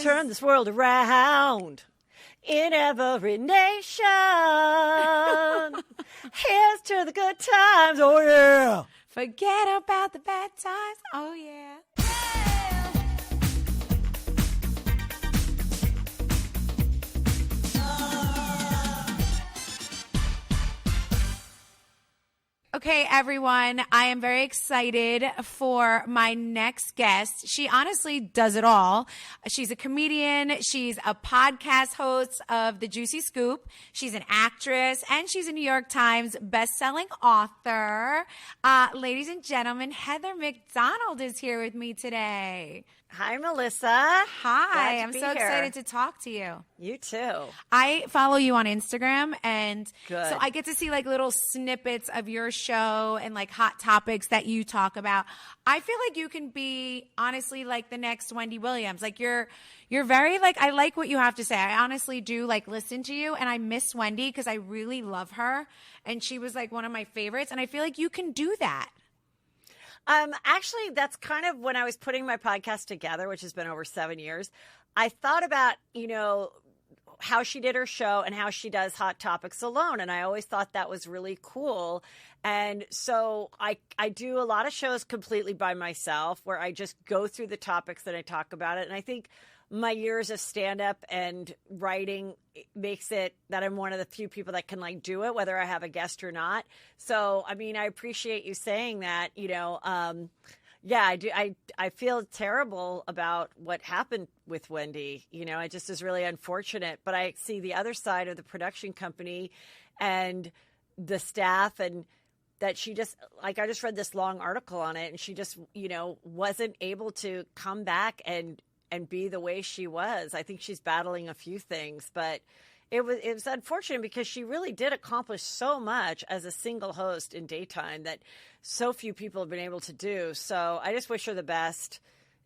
Turn this world around in every nation. Here's to the good times. Oh, yeah. Forget about the bad times. Oh, yeah. Okay, everyone, I am very excited for my next guest. She honestly does it all. She's a comedian. She's a podcast host of The Juicy Scoop. She's an actress, and she's a New York Times bestselling author. Ladies and gentlemen, Heather McDonald is here with me today. Hi, Melissa. Hi, I'm so excited to talk to you. You too. I follow you on Instagram, and Good. So I get to see like little snippets of your show and like hot topics that you talk about. I feel like you can be honestly like the next Wendy Williams. Like you're very like, I like what you have to say. I honestly do like listen to you, and I miss Wendy because I really love her, and she was like one of my favorites, and I feel like you can do that. Actually, that's kind of when I was putting my podcast together, which has been over 7 years. I thought about, how she did her show and how she does Hot Topics alone. And I always thought that was really cool. And so I do a lot of shows completely by myself where I just go through the topics that I talk about it. And I think my years of stand-up and writing makes it that I'm one of the few people that can like do it, whether I have a guest or not. So, I mean, I appreciate you saying that, yeah, I do. I feel terrible about what happened with Wendy. It just is really unfortunate, but I see the other side of the production company and the staff, and that she just, like, I just read this long article on it, and she just, wasn't able to come back and be the way she was. I think she's battling a few things, but it was unfortunate because she really did accomplish so much as a single host in daytime that so few people have been able to do. So I just wish her the best,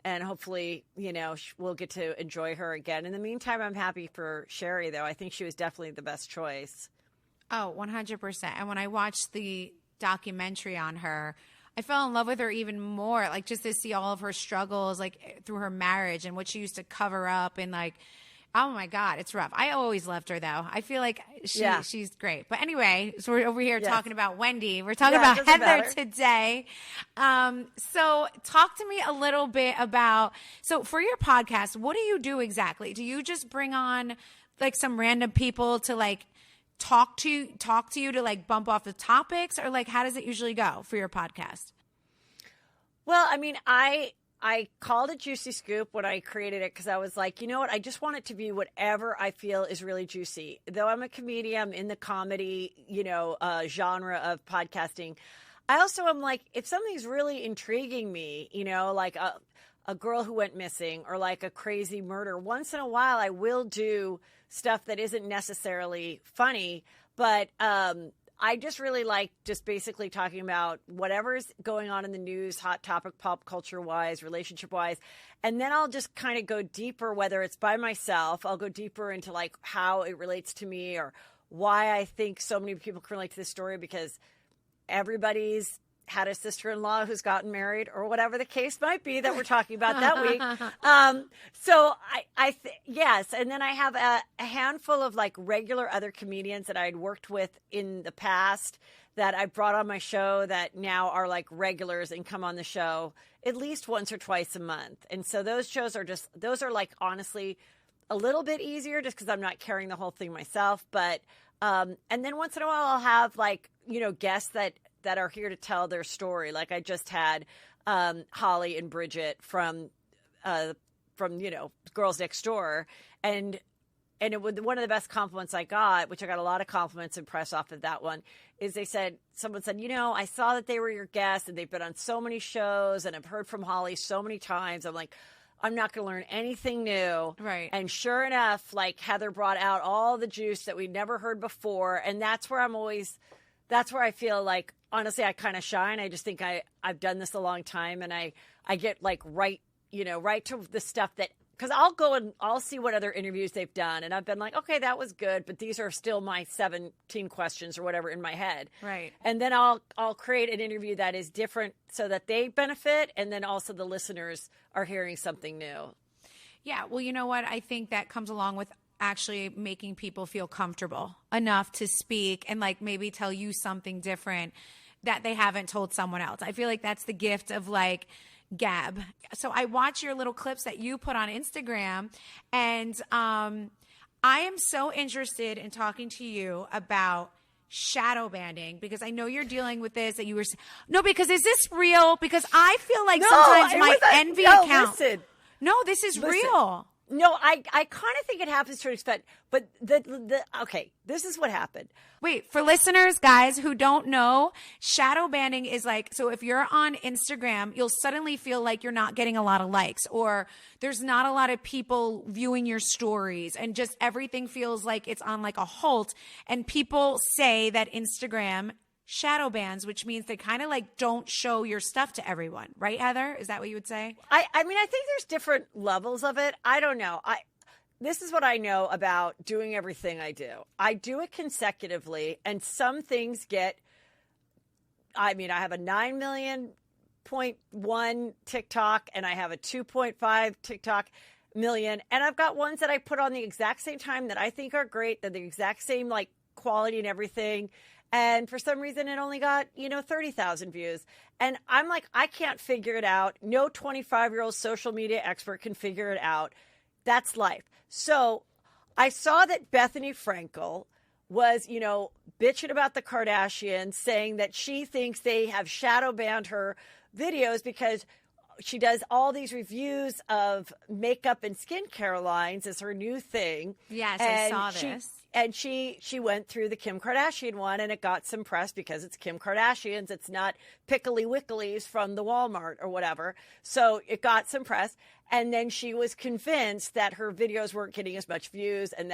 and hopefully, we'll get to enjoy her again. In the meantime, I'm happy for Sherry, though. I think she was definitely the best choice. Oh, 100%. And when I watched the documentary on her, I fell in love with her even more, like just to see all of her struggles, like through her marriage and what she used to cover up, and like, oh my God, it's rough. I always loved her though. I feel like she's great. But anyway, so we're over here talking about Wendy. We're talking about Heather today. So talk to me a little bit about, so for your podcast, what do you do exactly? Do you just bring on like some random people to like talk to you to like bump off the topics, or like how does it usually go for your podcast? Well, I mean, I called it Juicy Scoop when I created it because I was like, you know what? I just want it to be whatever I feel is really juicy. Though I'm a comedian, I'm in the comedy, genre of podcasting. I also am like, if something's really intriguing me, like a girl who went missing or like a crazy murder, once in a while I will do stuff that isn't necessarily funny, but I just really like just basically talking about whatever's going on in the news, hot topic, pop culture wise, relationship wise. And then I'll just kind of go deeper, whether it's by myself, I'll go deeper into like how it relates to me or why I think so many people can relate to this story, because everybody's had a sister-in-law who's gotten married or whatever the case might be that we're talking about that week. So yes. And then I have a handful of like regular other comedians that I'd worked with in the past that I brought on my show that now are like regulars and come on the show at least once or twice a month. And so those shows those are like honestly a little bit easier just because I'm not carrying the whole thing myself. But, and then once in a while I'll have like, guests that are here to tell their story. Like I just had Holly and Bridget from Girls Next Door, and it was one of the best compliments I got, which I got a lot of compliments and press off of that one, is someone said, I saw that they were your guests and they've been on so many shows and I've heard from Holly so many times. I'm like, I'm not going to learn anything new. Right. And sure enough, like Heather brought out all the juice that we'd never heard before. And that's where I feel like, honestly, I kind of shine. I just think I've done this a long time, and I get like right to the stuff that, because I'll go and I'll see what other interviews they've done, and I've been like, okay, that was good, but these are still my 17 questions or whatever in my head. Right. And then I'll create an interview that is different so that they benefit, and then also the listeners are hearing something new. Yeah, well, you know what? I think that comes along with actually making people feel comfortable enough to speak and like maybe tell you something different that they haven't told someone else. I feel like that's the gift of like Gab. So I watch your little clips that you put on Instagram, and I am so interested in talking to you about shadow banning, because I know you're dealing with this, that you were no, because is this real? Because I feel like sometimes my envy account. Listen, no, this is real. No, I kind of think it happens to an extent, but okay, this is what happened. Wait, for listeners, guys, who don't know, shadow banning is like, so if you're on Instagram, you'll suddenly feel like you're not getting a lot of likes, or there's not a lot of people viewing your stories, and just everything feels like it's on like a halt. And people say that Instagram shadow bans, which means they kind of like don't show your stuff to everyone. Right, Heather? Is that what you would say? I mean, I think there's different levels of it. I don't know. This is what I know about doing everything I do. I do it consecutively, and some things get, I mean, I have a 9.1 TikTok, and I have a 2.5 TikTok million, and I've got ones that I put on the exact same time that I think are great, that the exact same like quality and everything. And for some reason, it only got, 30,000 views. And I'm like, I can't figure it out. No 25-year-old social media expert can figure it out. That's life. So I saw that Bethany Frankel was, bitching about the Kardashians, saying that she thinks they have shadow banned her videos because she does all these reviews of makeup and skincare lines as her new thing. Yes, and I saw this. And she went through the Kim Kardashian one, and it got some press because it's Kim Kardashian's. It's not Pickly Wicklies from the Walmart or whatever. So it got some press. And then she was convinced that her videos weren't getting as much views, and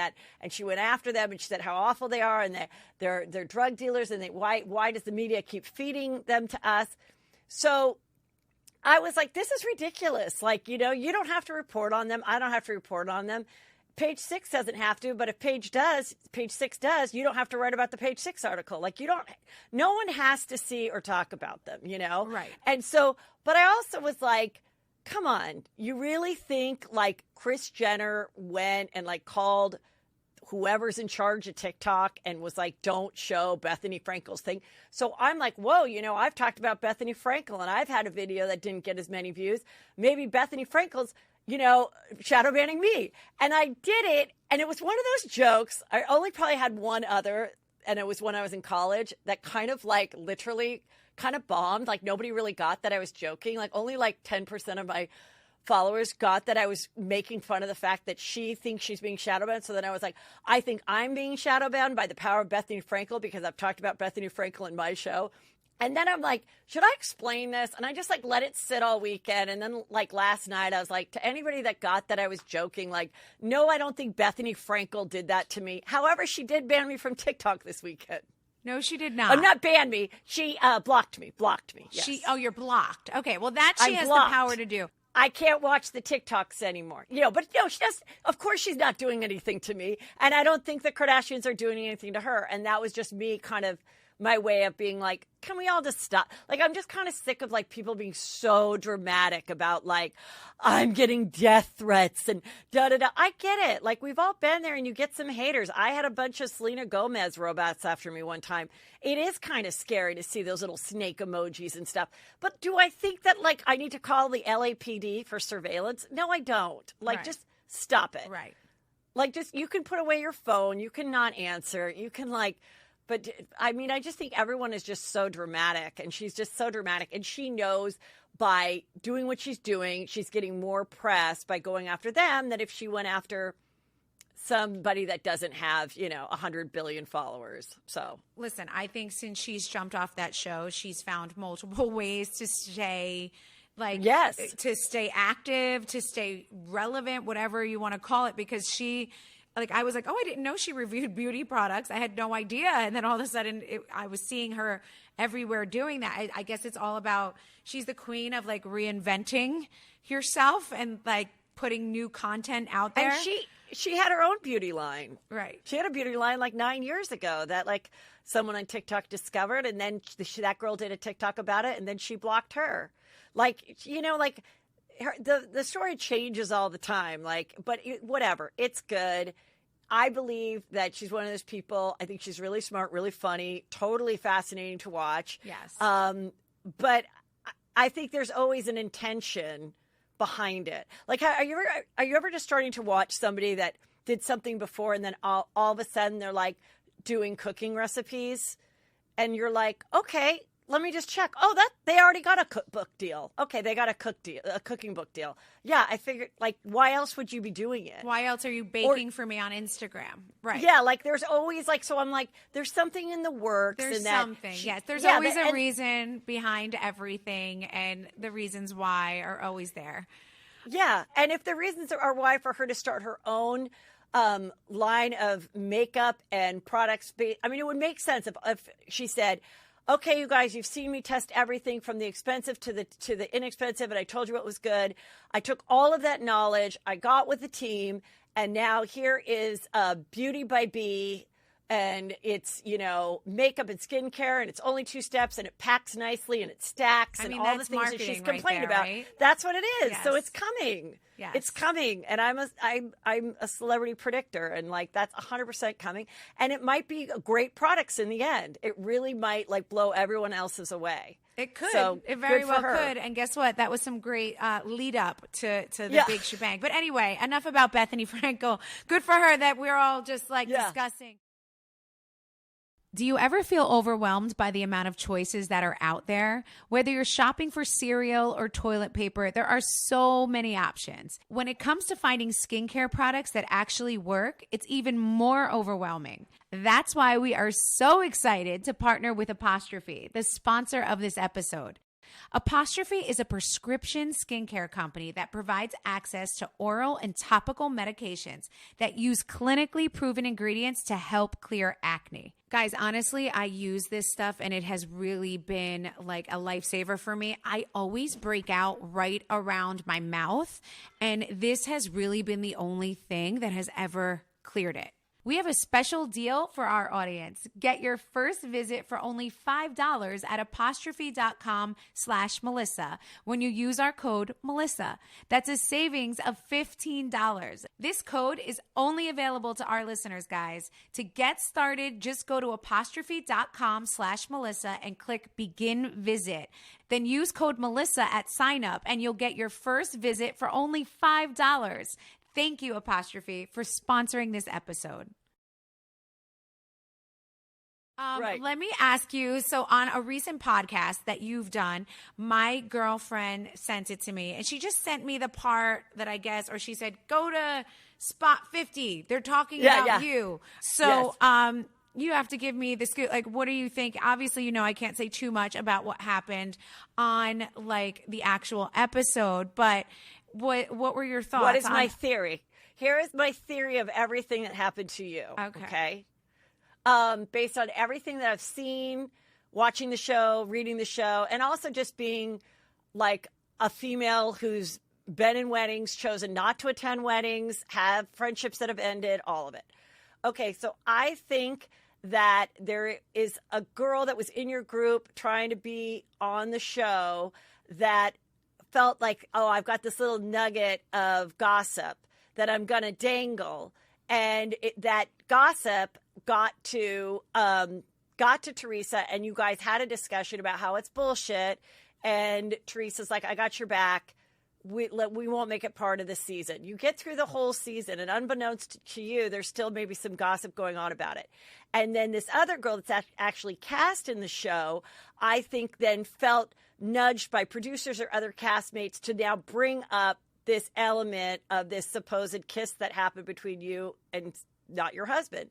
she went after them, and she said how awful they are, and that they're drug dealers, and why does the media keep feeding them to us? So I was like, this is ridiculous. Like, you don't have to report on them. I don't have to report on them. Page 6 doesn't have to, but if Page 6 does, you don't have to write about the Page 6 article. Like, no one has to see or talk about them, Right. And so, but I also was like, come on, you really think like Kris Jenner went and like called whoever's in charge of TikTok and was like, don't show Bethany Frankel's thing. So I'm like, whoa, I've talked about Bethany Frankel, and I've had a video that didn't get as many views. Maybe Bethany Frankel's, shadow banning me. And I did it. And it was one of those jokes. I only probably had one other, and it was when I was in college, that kind of like literally kind of bombed. Like nobody really got that I was joking. Like only like 10% of my followers got that I was making fun of the fact that she thinks she's being shadow banned. So then I was like, I think I'm being shadow banned by the power of Bethany Frankel because I've talked about Bethany Frankel in my show. And then I'm like, should I explain this? And I just like let it sit all weekend. And then like last night, I was like, to anybody that got that I was joking, like, no, I don't think Bethany Frankel did that to me. However, she did ban me from TikTok this weekend. No, she did not. Not ban me. She blocked me. Yes. You're blocked. Okay, well that she has blocked. The power to do. I can't watch the TikToks anymore. But no, she does. Of course, she's not doing anything to me. And I don't think the Kardashians are doing anything to her. And that was just me kind of my way of being like, can we all just stop? Like, I'm just kind of sick of like people being so dramatic about like, I'm getting death threats and da-da-da. I get it. Like, we've all been there, and you get some haters. I had a bunch of Selena Gomez robots after me one time. It is kind of scary to see those little snake emojis and stuff. But do I think that like I need to call the LAPD for surveillance? No, I don't. Like, just stop it. Right. Like, just, you can put away your phone. You can not answer. You can like, but I mean, I just think everyone is just so dramatic, and she's just so dramatic. And she knows by doing what she's doing, she's getting more press by going after them than if she went after somebody that doesn't have, 100 billion followers. So listen, I think since she's jumped off that show, she's found multiple ways to stay to stay active, to stay relevant, whatever you want to call it, because I was like, oh, I didn't know she reviewed beauty products. I had no idea. And then all of a sudden I was seeing her everywhere doing that. I guess it's all about, she's the queen of like reinventing yourself and like putting new content out there. And she had her own beauty line. Right. She had a beauty line like 9 years ago that like someone on TikTok discovered. And then that girl did a TikTok about it. And then she blocked her. Like, the story changes all the time. Like, but whatever, it's good. I believe that she's one of those people. I think she's really smart, really funny, totally fascinating to watch. Yes. But I think there's always an intention behind it. Like, are you ever just starting to watch somebody that did something before and then all of a sudden they're like doing cooking recipes, and you're like, okay, let me just check. Oh, that they already got a cookbook deal. Okay, they got a cooking book deal. Yeah, I figured, like, why else would you be doing it? Why else are you baking for me on Instagram? Right. Yeah, like there's always like, so I'm like, there's something in the works. There's and that something. Yes, there's always a reason behind everything, and the reasons why are always there. Yeah, and if the reasons are why for her to start her own line of makeup and products, I mean, it would make sense if she said, okay, you guys, you've seen me test everything from the expensive to the inexpensive, and I told you what was good. I took all of that knowledge, I got with the team, and now here is Beauty by B, and it's, makeup and skincare, and it's only 2 steps, and it packs nicely, and it stacks, and all the things that she's complained about. Right? That's what it is. Yes. So it's coming. Yes. It's coming, and I'm a celebrity predictor, and like that's 100% coming, and it might be great products in the end. It really might like blow everyone else's away. It could. So, it very well her. could. And guess what? That was some great lead up to the big shebang. But anyway, enough about Bethany Frankel. Good for her that we're all just like discussing. Do you ever feel overwhelmed by the amount of choices that are out there? Whether you're shopping for cereal or toilet paper, there are so many options. When it comes to finding skincare products that actually work, it's even more overwhelming. That's why we are so excited to partner with Apostrophe, the sponsor of this episode. Apostrophe is a prescription skincare company that provides access to oral and topical medications that use clinically proven ingredients to help clear acne. Guys, honestly, I use this stuff and it has really been like a lifesaver for me. I always break out right around my mouth, and this has really been the only thing that has ever cleared it. We have a special deal for our audience. Get your first visit for only $5 at apostrophe.com/Melissa when you use our code Melissa. That's a savings of $15. This code is only available to our listeners, guys. To get started, just go to apostrophe.com/Melissa and click begin visit. Then use code Melissa at sign up and you'll get your first visit for only $5. Thank you, Apostrophe, for sponsoring this episode. Let me ask you, so on a recent podcast that you've done, my girlfriend sent it to me, and she just sent me the part that I guess, or she said, go to spot 50. They're talking about you. So you have to give me the scoop. Like, what do you think? Obviously, I can't say too much about what happened on, like, the actual episode, but what were your thoughts? What is my theory? Here is my theory of everything that happened to you. Okay? Based on everything that I've seen, watching the show, reading the show, and also just being like a female who's been in weddings, chosen not to attend weddings, have friendships that have ended, all of it. Okay, so I think that there is a girl that was in your group trying to be on the show that felt like, oh, I've got this little nugget of gossip that I'm going to dangle. And that gossip got to Teresa, and you guys had a discussion about how it's bullshit. And Teresa's like, I got your back. We won't make it part of the season. You get through the whole season, and unbeknownst to you, there's still maybe some gossip going on about it. And then this other girl that's actually cast in the show, I think then felt nudged by producers or other castmates to now bring up this element of this supposed kiss that happened between you and not your husband.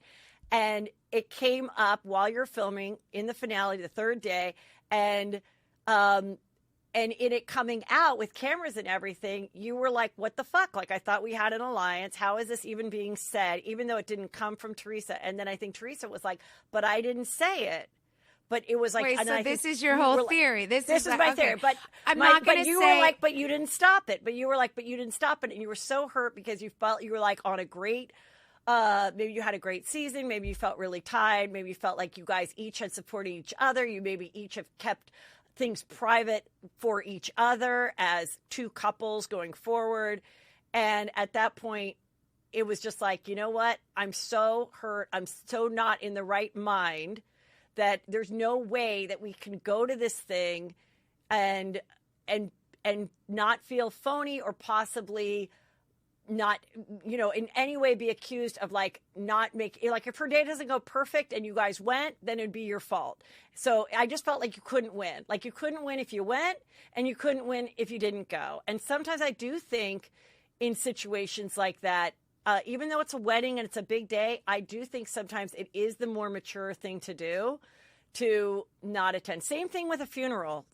And it came up while you're filming in the finale, the third day. And in it coming out with cameras and everything, you were like, what the fuck? Like, I thought we had an alliance. How is this even being said? Even though it didn't come from Teresa. And then I think Teresa was like, but I didn't say it. But it was like, wait, and so I this is your whole theory. This is my theory. But I'm not going to say. You were like, but you didn't stop it. But you were like, but you didn't stop it. And you were so hurt because you felt you were like on a great, maybe you had a great season. Maybe you felt really tied. Maybe you felt like you guys each had supported each other. You maybe each have kept things private for each other as two couples going forward. And at that point, it was just like, you know what? I'm so hurt. I'm so not in the right mind that there's no way that we can go to this thing and not feel phony or possibly not, in any way be accused of like not making, like if her day doesn't go perfect and you guys went, then it'd be your fault. So I just felt like you couldn't win. Like you couldn't win if you went and you couldn't win if you didn't go. And sometimes I do think in situations like that, even though it's a wedding and it's a big day, I do think sometimes it is the more mature thing to do to not attend. Same thing with a funeral.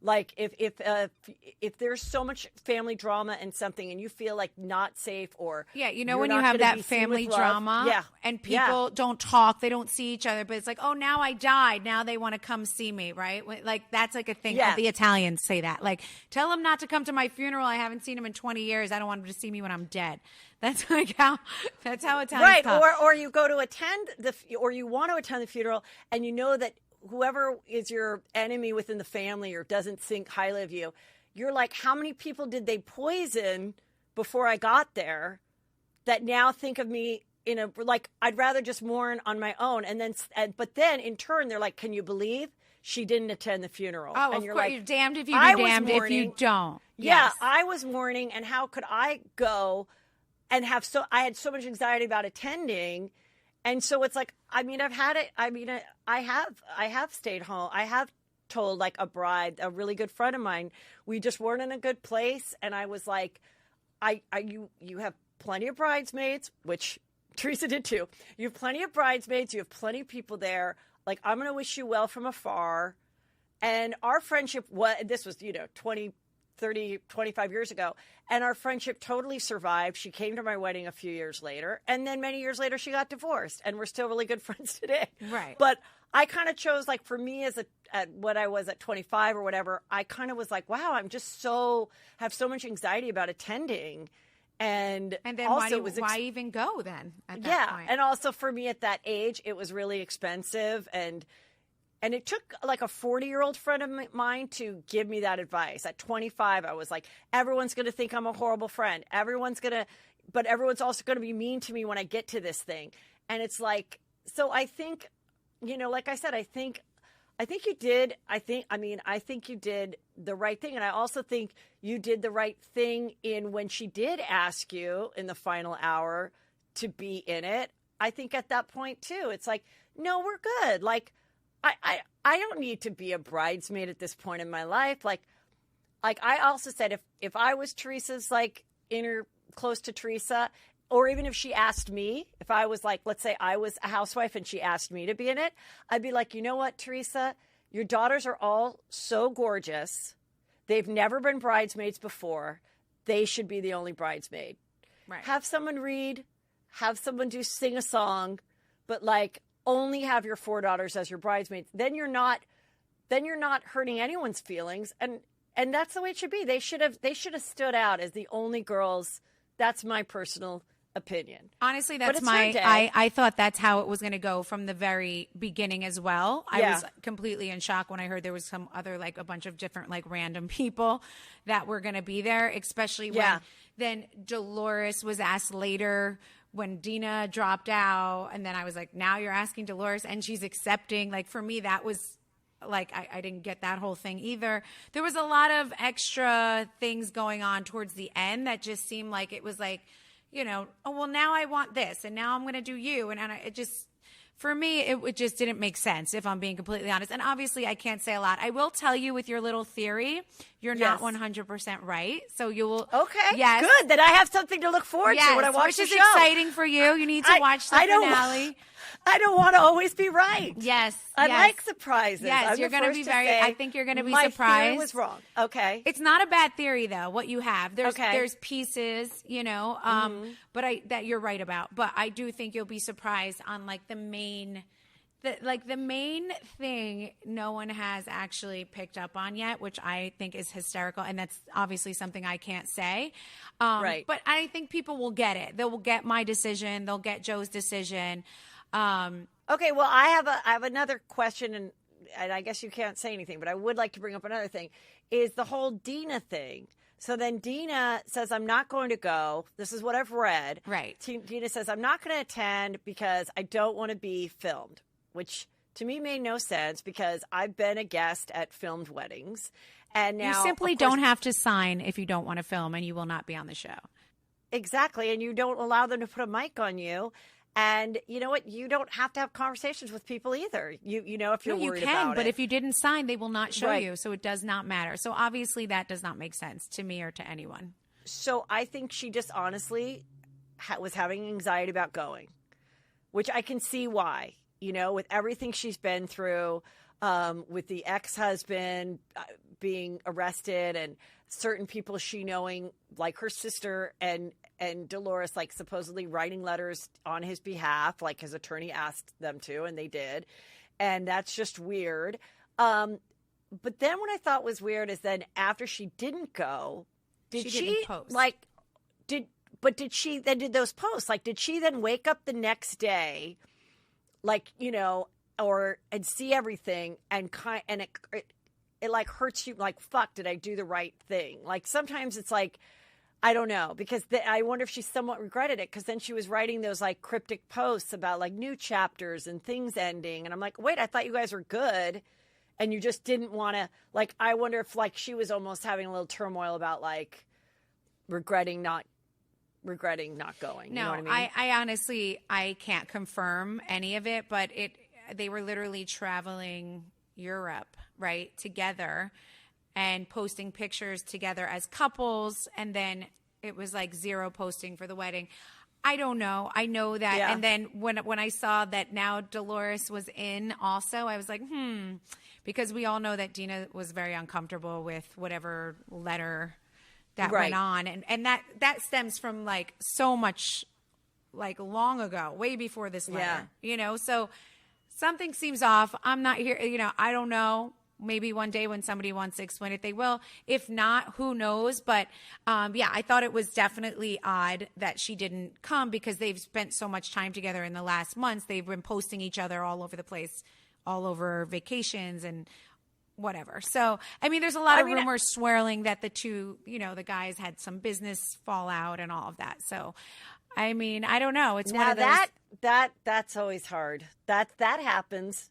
Like if there's so much family drama and something and you feel like not safe or when you have that family drama and people don't talk, they don't see each other, but it's like, oh, now I died, now they want to come see me, right? Like that's like a thing. The Italians say that, like, tell them not to come to my funeral, I haven't seen him in 20 years, I don't want him to see me when I'm dead. That's like that's how Italians talk. Or you go to attend or you want to attend the funeral and you know that whoever is your enemy within the family or doesn't think highly of you, you're like, how many people did they poison before I got there that now think of me like, I'd rather just mourn on my own. But then in turn, they're like, can you believe she didn't attend the funeral? Oh, and of you're course, like, you're damned if you do, damned if you don't. Yeah, I was mourning, and how could I go and I had so much anxiety about attending. And so it's like, I have stayed home. I have told like a bride, a really good friend of mine, we just weren't in a good place. And I was like, you have plenty of bridesmaids, which Teresa did too. You have plenty of bridesmaids. You have plenty of people there. Like, I'm going to wish you well from afar. And our friendship this was, 20, 30, 25 years ago. And our friendship totally survived. She came to my wedding a few years later. And then many years later, she got divorced. And we're still really good friends today. Right. But I kind of chose, like, for me as what I was at 25 or whatever, I kind of was like, wow, I'm just have so much anxiety about attending. And then also why even go then at that point? And also for me at that age, it was really expensive. And it took like a 40-year-old friend of mine to give me that advice. At 25, I was like, everyone's going to think I'm a horrible friend. But everyone's also going to be mean to me when I get to this thing. And it's like, so I think, like I said, I think you did. I think you did the right thing. And I also think you did the right thing when she did ask you in the final hour to be in it. I think at that point too, it's like, no, we're good. Like, I don't need to be a bridesmaid at this point in my life. Like I also said, if I was Teresa's like close to Teresa, or even if she asked me, if I was like, let's say I was a housewife and she asked me to be in it, I'd be like, you know what, Teresa, your daughters are all so gorgeous. They've never been bridesmaids before. They should be the only bridesmaid. Right. Have someone read, have someone sing a song, but like, only have your 4 daughters as your bridesmaids. Then you're not hurting anyone's feelings, and that's the way it should be. They should have stood out as the only girls. That's my personal opinion. Honestly, I thought that's how it was going to go from the very beginning as well. I was completely in shock when I heard there was some other, like, a bunch of different, like, random people that were going to be there, especially when then Dolores was asked later when Dina dropped out, and then I was like, now you're asking Dolores and she's accepting. Like, for me, that was like, I didn't get that whole thing either. There was a lot of extra things going on towards the end that just seemed like it was like, oh, well, now I want this and now I'm going to do you. And it just, for me, it just didn't make sense, if I'm being completely honest. And obviously I can't say a lot. I will tell you with your little theory, you're not 100% right. So you will. Okay. Yes. Good. Then I have something to look forward to when I watch the show. Which is exciting for you. You need to watch the finale. I don't want to always be right. Yes. I like surprises. Yes, you're going to be I think you're going to be surprised. My theory was wrong. Okay. It's not a bad theory, though, what you have. There's pieces, but that you're right about. But I do think you'll be surprised on, like, the main thing no one has actually picked up on yet, which I think is hysterical. And that's obviously something I can't say. Right. But I think people will get it. They will get my decision. They'll get Joe's decision. Okay, well, I have another question, and and I guess you can't say anything, but I would like to bring up another thing, is the whole Dina thing. So then Dina says, I'm not going to go. This is what I've read. Right. Dina says, I'm not going to attend because I don't want to be filmed, which to me made no sense because I've been a guest at filmed weddings. And now, you simply don't have to sign if you don't want to film, and you will not be on the show. Exactly. And you don't allow them to put a mic on you. And you know what? You don't have to have conversations with people either. You know, if you're worried about it. You can, but if you didn't sign, they will not show you. So it does not matter. So obviously that does not make sense to me or to anyone. So I think she just honestly was having anxiety about going, which I can see why, you know, with everything she's been through, with the ex-husband being arrested and certain people she knowing, like her sister and Dolores, like supposedly writing letters on his behalf, like his attorney asked them to, and they did. And that's just weird. But then what I thought was weird is then after she didn't go, did she post. Did she then did those posts? Like, did she then wake up the next day, like, you know, and see everything and it like hurts you, like, fuck, did I do the right thing? Like, sometimes it's like, I don't know, because I wonder if she somewhat regretted it, because then she was writing those like cryptic posts about like new chapters and things ending. And I'm like, wait, I thought you guys were good and you just didn't want to, like, I wonder if like she was almost having a little turmoil about like regretting not going. No, you know what I mean? I honestly, I can't confirm any of it, but they were literally traveling Europe, right, together and posting pictures together as couples, and then it was like zero posting for the wedding. I don't know. I know that. Yeah. And then when I saw that now Dolores was in also, I was like, because we all know that Dina was very uncomfortable with whatever letter that went on. And that stems from like so much, like long ago, way before this letter, you know? So something seems off. I'm not here, you know, I don't know. Maybe one day when somebody wants to explain it, they will. If not, who knows? But yeah, I thought it was definitely odd that she didn't come, because they've spent so much time together in the last months. They've been posting each other all over the place, all over vacations and whatever. So, I mean, there's a lot of rumors swirling that the two, you know, the guys had some business fallout and all of that. So, I mean, I don't know. It's one of those. That's always hard. That happens.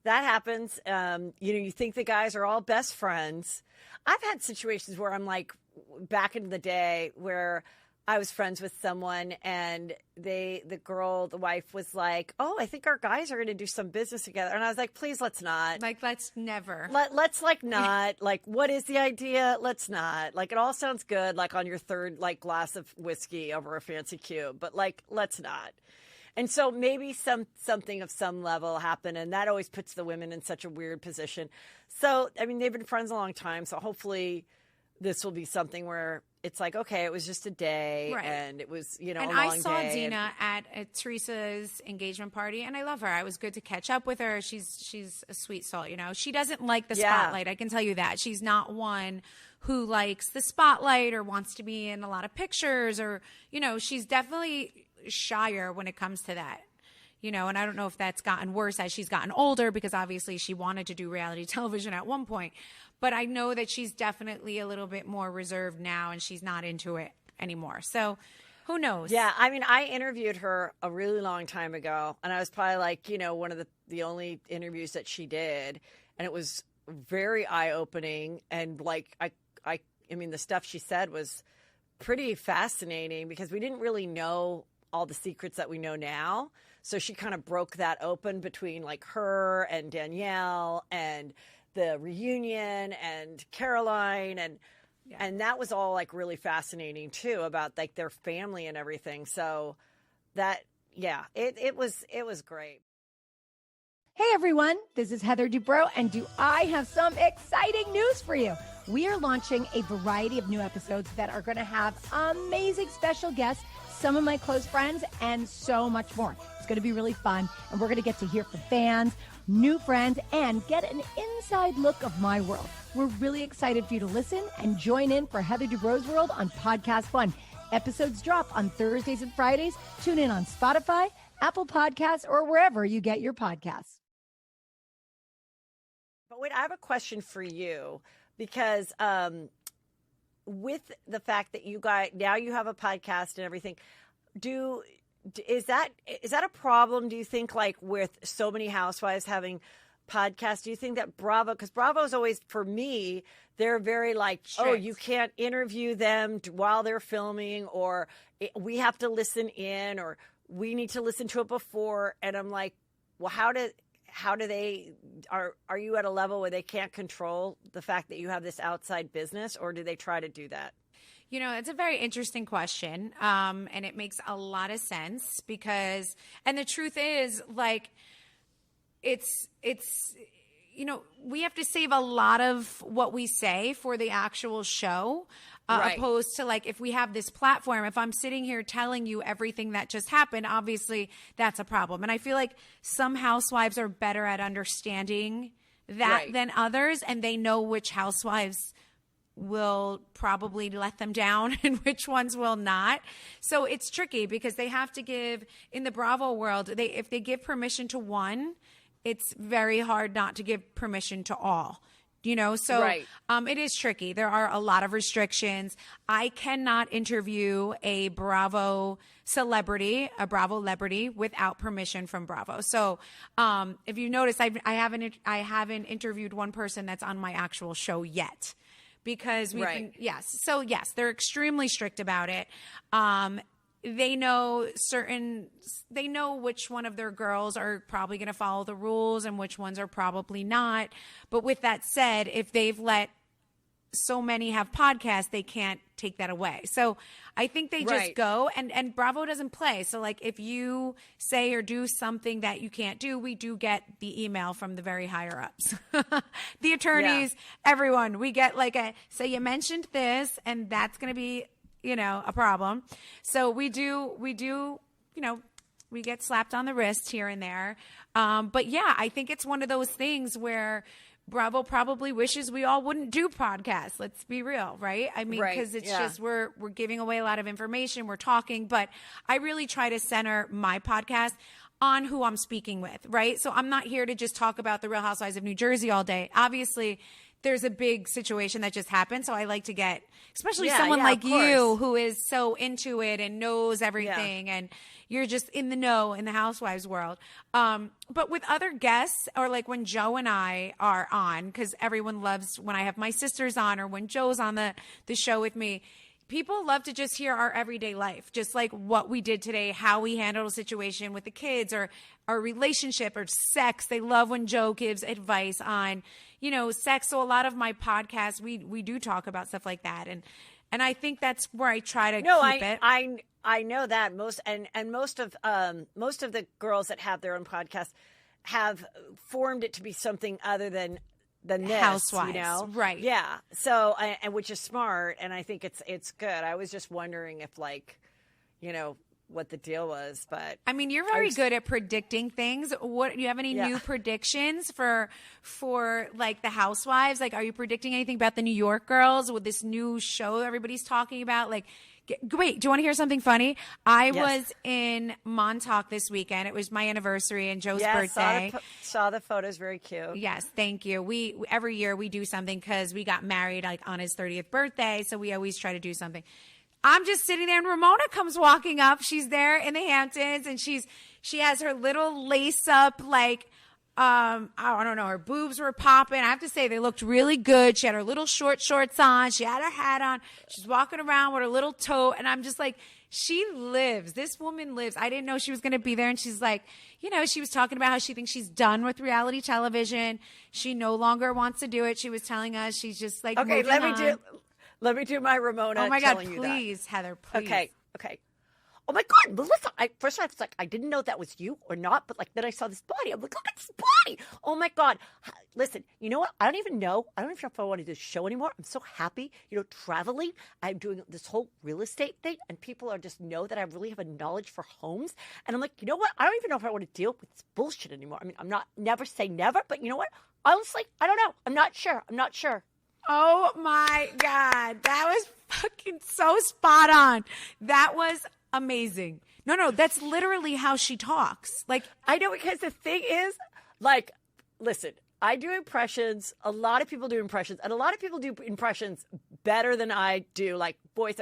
That happens. You know, you think the guys are all best friends. I've had situations where I'm like, back in the day, where I was friends with someone and the wife was like, oh, I think our guys are going to do some business together. And I was like, please, let's not. Like, let's never. Let's like not. Like, what is the idea? Let's not. Like, it all sounds good, like on your third like glass of whiskey over a fancy cube, but like, let's not. And so maybe something of some level happened, and that always puts the women in such a weird position. So, I mean, they've been friends a long time, so hopefully this will be something where it's like, okay, it was just a day, and it was, you know, a long day. And I saw Dina at Teresa's engagement party, and I love her. I was good to catch up with her. She's a sweet soul, you know. She doesn't like the spotlight, I can tell you that. She's not one who likes the spotlight or wants to be in a lot of pictures, or, you know, she's definitely shyer when it comes to that, you know. And I don't know if that's gotten worse as she's gotten older, because obviously she wanted to do reality television at one point, but I know that she's definitely a little bit more reserved now, and she's not into it anymore. So who knows? Yeah, I mean, I interviewed her a really long time ago, and I was probably like, you know, one of the only interviews that she did, and it was very eye-opening. And like I mean, the stuff she said was pretty fascinating, because we didn't really know all the secrets that we know now. So she kind of broke that open between like her and Danielle and the reunion and Caroline. And that was all like really fascinating too, about like their family and everything. So that, it was great. Hey everyone, this is Heather Dubrow, and do I have some exciting news for you? We are launching a variety of new episodes that are going to have amazing special guests, some of my close friends, and so much more. It's going to be really fun, and we're going to get to hear from fans, new friends, and get an inside look of my world. We're really excited for you to listen and join in for Heather Dubrow's World on Podcast One. Episodes drop on Thursdays and Fridays. Tune in on Spotify, Apple Podcasts, or wherever you get your podcasts. wait, I have a question for you because with the fact that you have a podcast and everything, is that a problem? Do you think, like with so many housewives having podcasts? Do you think that because Bravo's always, for me, they're very like, strict. Oh, you can't interview them while they're filming, or we have to listen in, or we need to listen to it before. And I'm like, well, how do they, are you at a level where they can't control the fact that you have this outside business, or do they try to do that? You know, it's a very interesting question. And it makes a lot of sense because, and the truth is, like, it's, you know, we have to save a lot of what we say for the actual show. Right. Opposed to, like, if we have this platform, if I'm sitting here telling you everything that just happened, obviously that's a problem. And I feel like some housewives are better at understanding that than others, and they know which housewives will probably let them down and which ones will not. So it's tricky because they have to give, in the Bravo world, if they give permission to one, it's very hard not to give permission to all. You know, so it is tricky. There are a lot of restrictions. I cannot interview a Bravo celebrity, without permission from Bravo. So if you notice, I haven't interviewed one person that's on my actual show yet, because we've been, So yes, they're extremely strict about it. They know which one of their girls are probably going to follow the rules and which ones are probably not. But with that said, if they've let so many have podcasts, they can't take that away. So I think they just go, and Bravo doesn't play. So, like, if you say or do something that you can't do, we do get the email from the very higher ups, the attorneys, everyone. We get like so you mentioned this, and that's going to be, you know, a problem. So we do, you know, we get slapped on the wrist here and there. But yeah, I think it's one of those things where Bravo probably wishes we all wouldn't do podcasts. Let's be real, right? I mean, because it's just, we're giving away a lot of information, we're talking, but I really try to center my podcast on who I'm speaking with, right? So I'm not here to just talk about the Real Housewives of New Jersey all day. Obviously, there's a big situation that just happened. So I like to get, especially someone like you who is so into it and knows everything and you're just in the know in the housewives world. But with other guests, or like when Joe and I are on, because everyone loves when I have my sisters on, or when Joe's on the show with me, people love to just hear our everyday life, just like what we did today, how we handled a situation with the kids, or our relationship, or sex. They love when Joe gives advice on, you know, sex. So a lot of my podcasts, we do talk about stuff like that. And I think that's where I try to keep it. I know that most of the girls that have their own podcast have formed it to be something other than this, housewives, you know? Right. Yeah. So, and which is smart. And I think it's good. I was just wondering if, like, you know, what the deal was, but I mean, you're very good at predicting things. What, do you have any new predictions for like the housewives? Like, are you predicting anything about the New York girls with this new show everybody's talking about? Like, wait, do you want to hear something funny? I was in Montauk this weekend. It was my anniversary and Joe's birthday. Saw the photos. Very cute. Yes. Thank you. We every year we do something because we got married like on his 30th birthday. So we always try to do something. I'm just sitting there and Ramona comes walking up. She's there in the Hamptons and she has her little lace up, like, I don't know, her boobs were popping. I have to say they looked really good. She had her little short shorts on. She had her hat on. She's walking around with her little tote. And I'm just like, she lives. This woman lives. I didn't know she was going to be there. And she's like, you know, she was talking about how she thinks she's done with reality television. She no longer wants to do it. She was telling us she's just like, okay, let me do my Ramona. Oh my God, please, Heather, please. Okay. Oh my God, Melissa! First I was like, I didn't know that was you or not, but like then I saw this body. I'm like, look at this body! Oh my God! Listen, you know what? I don't even know if I want to do this show anymore. I'm so happy, you know, traveling. I'm doing this whole real estate thing, and people are just know that I really have a knowledge for homes. And I'm like, you know what? I don't even know if I want to deal with this bullshit anymore. I mean, I'm not never say never, but you know what? Honestly, I don't know. I'm not sure. Oh my God. That was fucking so spot on. That was amazing. No, that's literally how she talks. Like, I know, because the thing is, like, listen, I do impressions. A lot of people do impressions, and a lot of people do impressions better than I do, like voice.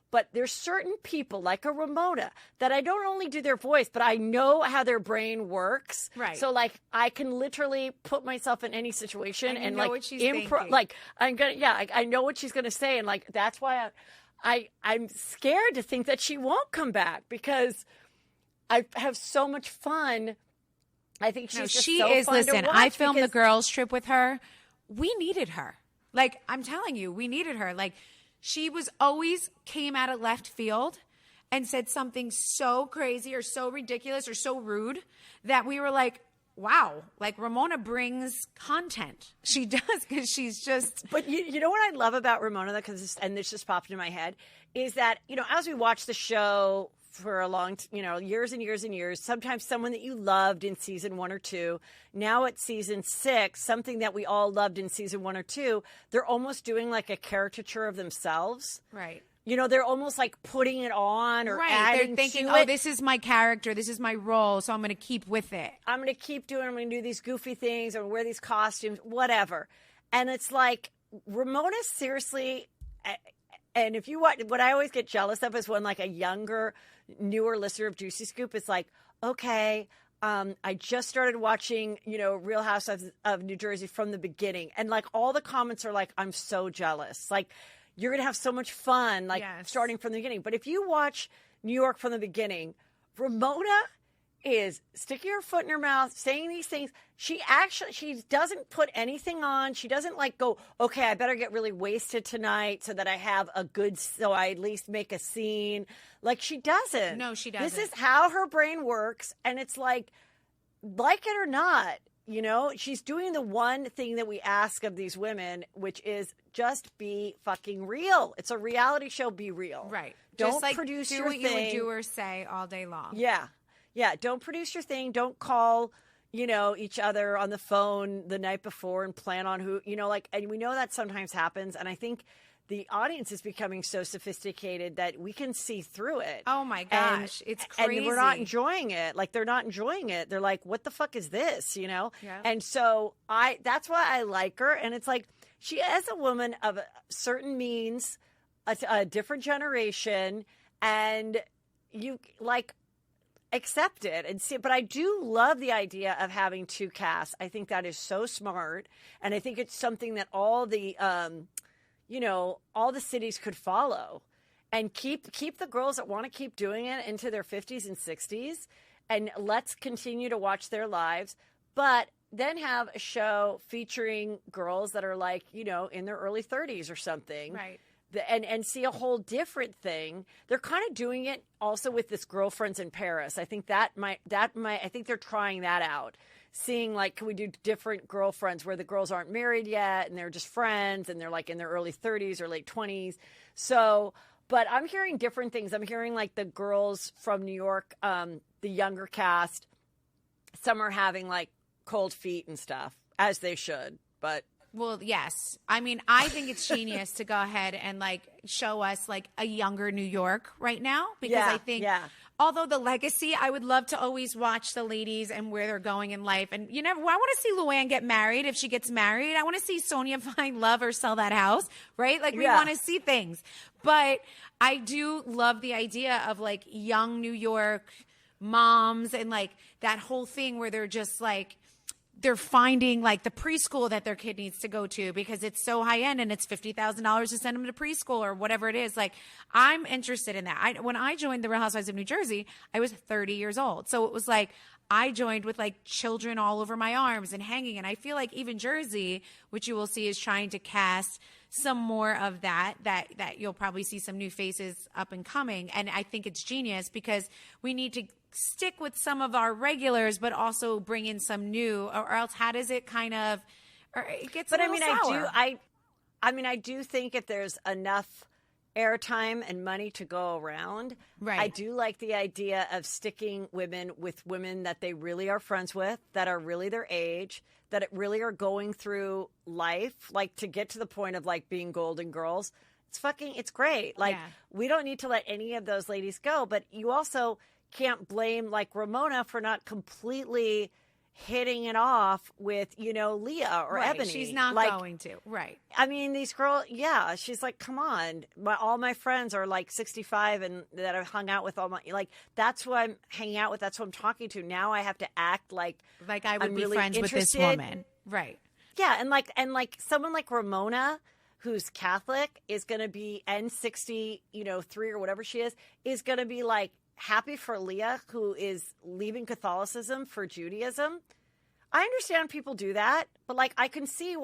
But there's certain people, like a Ramona, that I don't only do their voice, but I know how their brain works. Right. So, like, I can literally put myself in any situation and know like what she's thinking. Like, I know what she's gonna say, and like that's why I'm scared to think that she won't come back because I have so much fun. I think she's just so fun listen, to watch I filmed because the girls trip with her. We needed her. Like, I'm telling you, we needed her. Like, she was always came out of left field and said something so crazy or so ridiculous or so rude that we were like, wow, like Ramona brings content. She does, because she's just. But you know what I love about Ramona, and this just popped in my head, is that, you know, as we watch the show for a long, years and years and years, sometimes someone that you loved in season 1 or 2, now at season 6, something that we all loved in season 1 or 2, they're almost doing like a caricature of themselves. Right. You know, they're almost like putting it on or adding They're thinking, to it. this is my character, this is my role, so I'm going to keep with it. I'm going to do these goofy things or wear these costumes, whatever. And it's like, Ramona, seriously, and if you watch, what I always get jealous of is when like a younger, newer listener of Juicy Scoop is like, okay, I just started watching, Real Housewives of New Jersey from the beginning. And like all the comments are like, I'm so jealous. Like, you're going to have so much fun, like starting from the beginning. But if you watch New York from the beginning, Ramona is sticking her foot in her mouth, saying these things. She doesn't put anything on. She doesn't like go, okay, I better get really wasted tonight so that I have so I at least make a scene. Like, she doesn't. No, she doesn't. This is how her brain works. And it's like it or not, she's doing the one thing that we ask of these women, which is just be fucking real. It's a reality show. Be real. Right. Don't just like produce do your what thing. you would do or say all day long. Yeah. Yeah. Don't produce your thing. Don't call, each other on the phone the night before and plan on who, and we know that sometimes happens. And I think the audience is becoming so sophisticated that we can see through it. Oh my gosh. It's crazy. And we're not enjoying it. Like, they're not enjoying it. They're like, what the fuck is this? Yeah. And so that's why I like her. And it's like, she is a woman of certain means, a different generation, and you like accept it and see it. But I do love the idea of having 2 casts. I think that is so smart. And I think it's something that all the, all the cities could follow and keep the girls that want to keep doing it into their 50s and 60s. And let's continue to watch their lives. But then have a show featuring girls that are like, in their early 30s or something. Right. And see a whole different thing. They're kind of doing it also with this Girlfriends in Paris. I think I think they're trying that out. Seeing like, can we do different girlfriends where the girls aren't married yet and they're just friends and they're like in their early 30s or late 20s. So, but I'm hearing different things. I'm hearing like the girls from New York, the younger cast, some are having like cold feet and stuff, as they should, but. Well, yes. I mean, I think it's genius to go ahead and like show us like a younger New York right now, because I think although the legacy, I would love to always watch the ladies and where they're going in life. And I want to see Luann get married. If she gets married, I want to see Sonia find love or sell that house, right? Like, we want to see things. But I do love the idea of like young New York moms and like that whole thing where they're just like, they're finding like the preschool that their kid needs to go to because it's so high end and it's $50,000 to send them to preschool or whatever it is. Like, I'm interested in that. When I joined the Real Housewives of New Jersey, I was 30 years old. So it was like, I joined with like children all over my arms and hanging. And I feel like even Jersey, which you will see, is trying to cast some more of that you'll probably see some new faces up and coming. And I think it's genius because we need to stick with some of our regulars, but also bring in some new, or else how does it kind of, or it gets a little sour. I do think if there's enough airtime and money to go around, right. I do like the idea of sticking women with women that they really are friends with, that are really their age, that really are going through life, like to get to the point of like being Golden Girls. It's great. Like, we don't need to let any of those ladies go, but you also can't blame like Ramona for not completely hitting it off with, Leah or Right. Ebony. She's not going to. Right. I mean, these girls, yeah, she's like, come on. All my friends are like 65 and that I've hung out with that's who I'm hanging out with. That's who I'm talking to. Now I have to act like I would I'm be really friends with this interested. woman. Right. Yeah. And someone like Ramona, who's Catholic, is going to be N63 or whatever she is going to be like happy for Leah, who is leaving Catholicism for Judaism. I understand people do that, but I can see,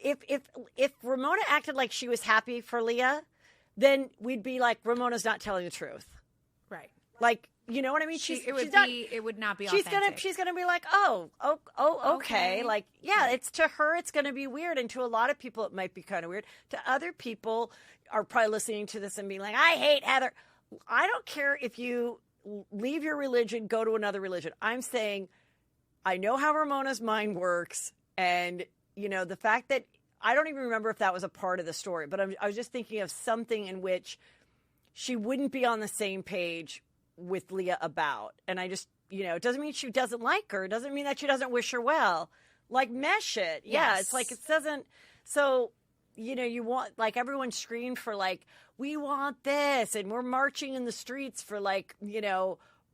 if Ramona acted like she was happy for Leah, then we'd be like, Ramona's not telling the truth. Right. You know what I mean? It would not be authentic. She's gonna be like, okay. It's to her, it's gonna be weird, and to a lot of people, it might be kind of weird. To other people, are probably listening to this and being like, I hate Heather. I don't care if you leave your religion, go to another religion. I'm saying, I know how Ramona's mind works, and the fact that I don't even remember if that was a part of the story, but I was just thinking of something in which she wouldn't be on the same page with Leah about. And I just, it doesn't mean she doesn't like her. It doesn't mean that she doesn't wish her well. Mesh it. Yeah. Yes. It's like, it doesn't. So, you want, everyone screamed for we want this. And we're marching in the streets for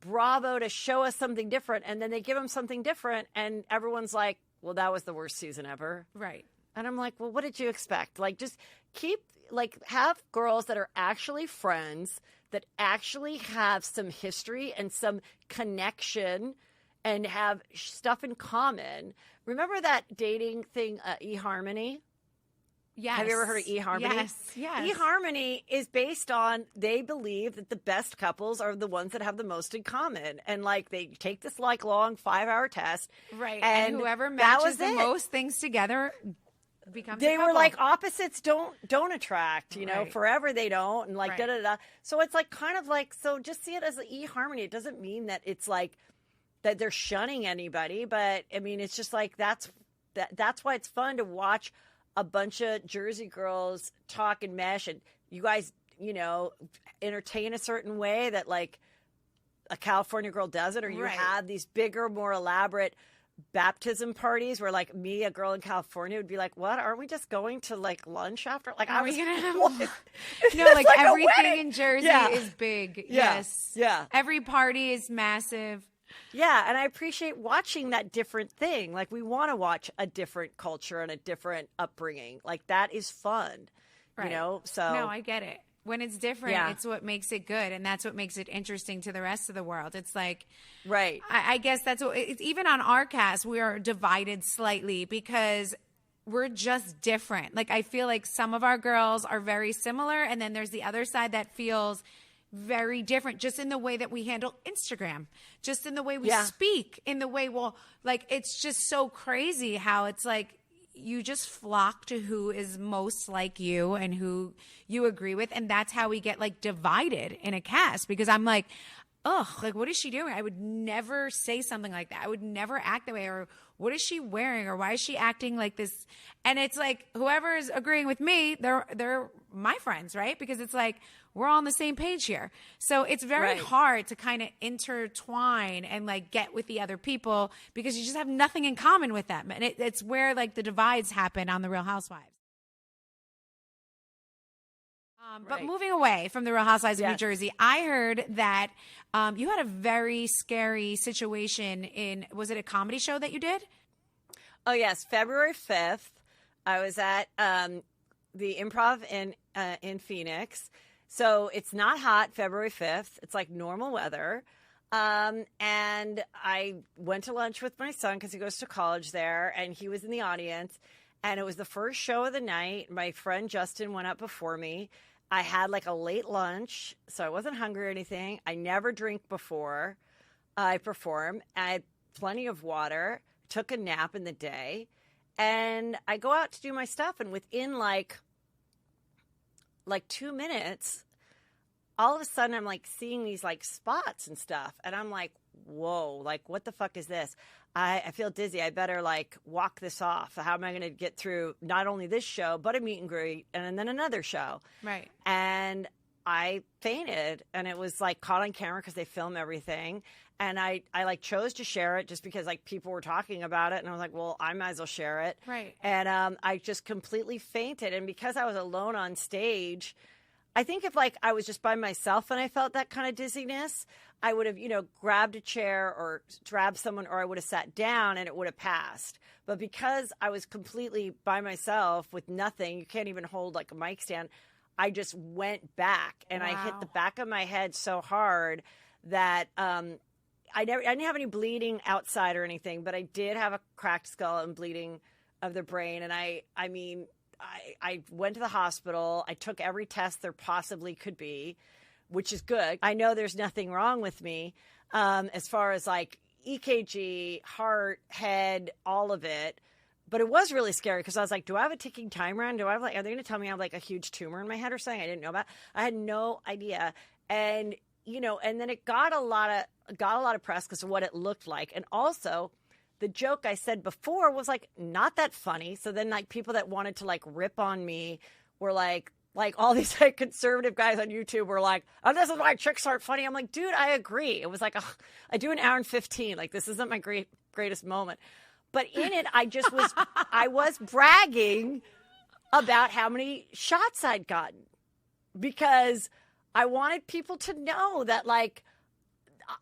Bravo to show us something different. And then they give them something different. And everyone's like, well, that was the worst season ever. Right. And I'm like, well, what did you expect? Just keep, have girls that are actually friends, that actually have some history and some connection and have stuff in common. Remember that dating thing, eHarmony? Yes. Have you ever heard of eHarmony? Yes. eHarmony is based on, they believe that the best couples are the ones that have the most in common. And they take this long 5-hour test. Right. And whoever matches the most things together becomes they a were couple. Opposites don't attract, Right. forever they don't, and Right. da-da-da. So it's so just see it as an eHarmony. It doesn't mean that it's that they're shunning anybody, but I mean, it's just that's why it's fun to watch a bunch of Jersey girls talk and mesh, and you guys, entertain a certain way that a California girl does it, or you Right. have these bigger, more elaborate baptism parties where me, a girl in California, would be like, what, aren't we just going to lunch after? Are we gonna have what? No, It's a everything wedding. in Jersey Yeah. is big. Yeah. Yes. Yeah. Every party is massive. Yeah, and I appreciate watching that different thing. We want to watch a different culture and a different upbringing. That is fun, Right. So No, I get it. When it's different, Yeah. it's what makes it good, and that's what makes it interesting to the rest of the world. It's right. I guess that's what it's even on our cast. We are divided slightly because we're just different. I feel like some of our girls are very similar, and then there's the other side that feels very different, just in the way that we handle Instagram, just in the way we speak, in the way it's just so crazy how it's you just flock to who is most like you and who you agree with, and that's how we get divided in a cast, because I'm ugh, what is she doing? I would never say something like that. I would never act that way. Or what is she wearing? Or why is she acting like this? And it's whoever is agreeing with me, they're my friends, right? Because it's we're all on the same page here. So it's very hard to kind of intertwine and get with the other people, because you just have nothing in common with them. And it's where the divides happen on The Real Housewives. But moving away from The Real Housewives of New Jersey, I heard that you had a very scary situation was it a comedy show that you did? Oh, yes. February 5th, I was at the Improv in Phoenix. So it's not hot, February 5th. It's normal weather. And I went to lunch with my son because he goes to college there, and he was in the audience. And it was the first show of the night. My friend Justin went up before me. I had a late lunch, so I wasn't hungry or anything. I never drink before I perform. I had plenty of water, took a nap in the day, and I go out to do my stuff. And within 2 minutes, all of a sudden I'm seeing these spots and stuff. And I'm like, whoa, what the fuck is this? I feel dizzy. I better walk this off. How am I going to get through not only this show, but a meet and greet and then another show? Right. And I fainted, and it was like caught on camera because they film everything. And I like chose to share it just because like people were talking about it. And I was like, well, I might as well share it. Right. And I just completely fainted. And because I was alone on stage, I think if like I was just by myself and I felt that kind of dizziness, I would have, grabbed a chair or grabbed someone, or I would have sat down and it would have passed. But because I was completely by myself with nothing, you can't even hold like a mic stand, I just went back and I hit the back of my head so hard that I didn't have any bleeding outside or anything, but I did have a cracked skull and bleeding of the brain. And I went to the hospital. I took every test there possibly could be, which is good. I know there's nothing wrong with me as far as like EKG, heart, head, all of it. But it was really scary because I was like, do I have a ticking timer on? Do I have are they going to tell me I have like a huge tumor in my head or something I didn't know about? I had no idea. And, and then it got a lot of press because of what it looked like. And also the joke I said before was like not that funny. So then like people that wanted to like rip on me were like all these like conservative guys on YouTube were like, oh, this is why chicks aren't funny. I'm like, dude, I agree. It was like, I do an hour and 15. Like, this isn't my greatest moment. But in it, I was bragging about how many shots I'd gotten because I wanted people to know that like,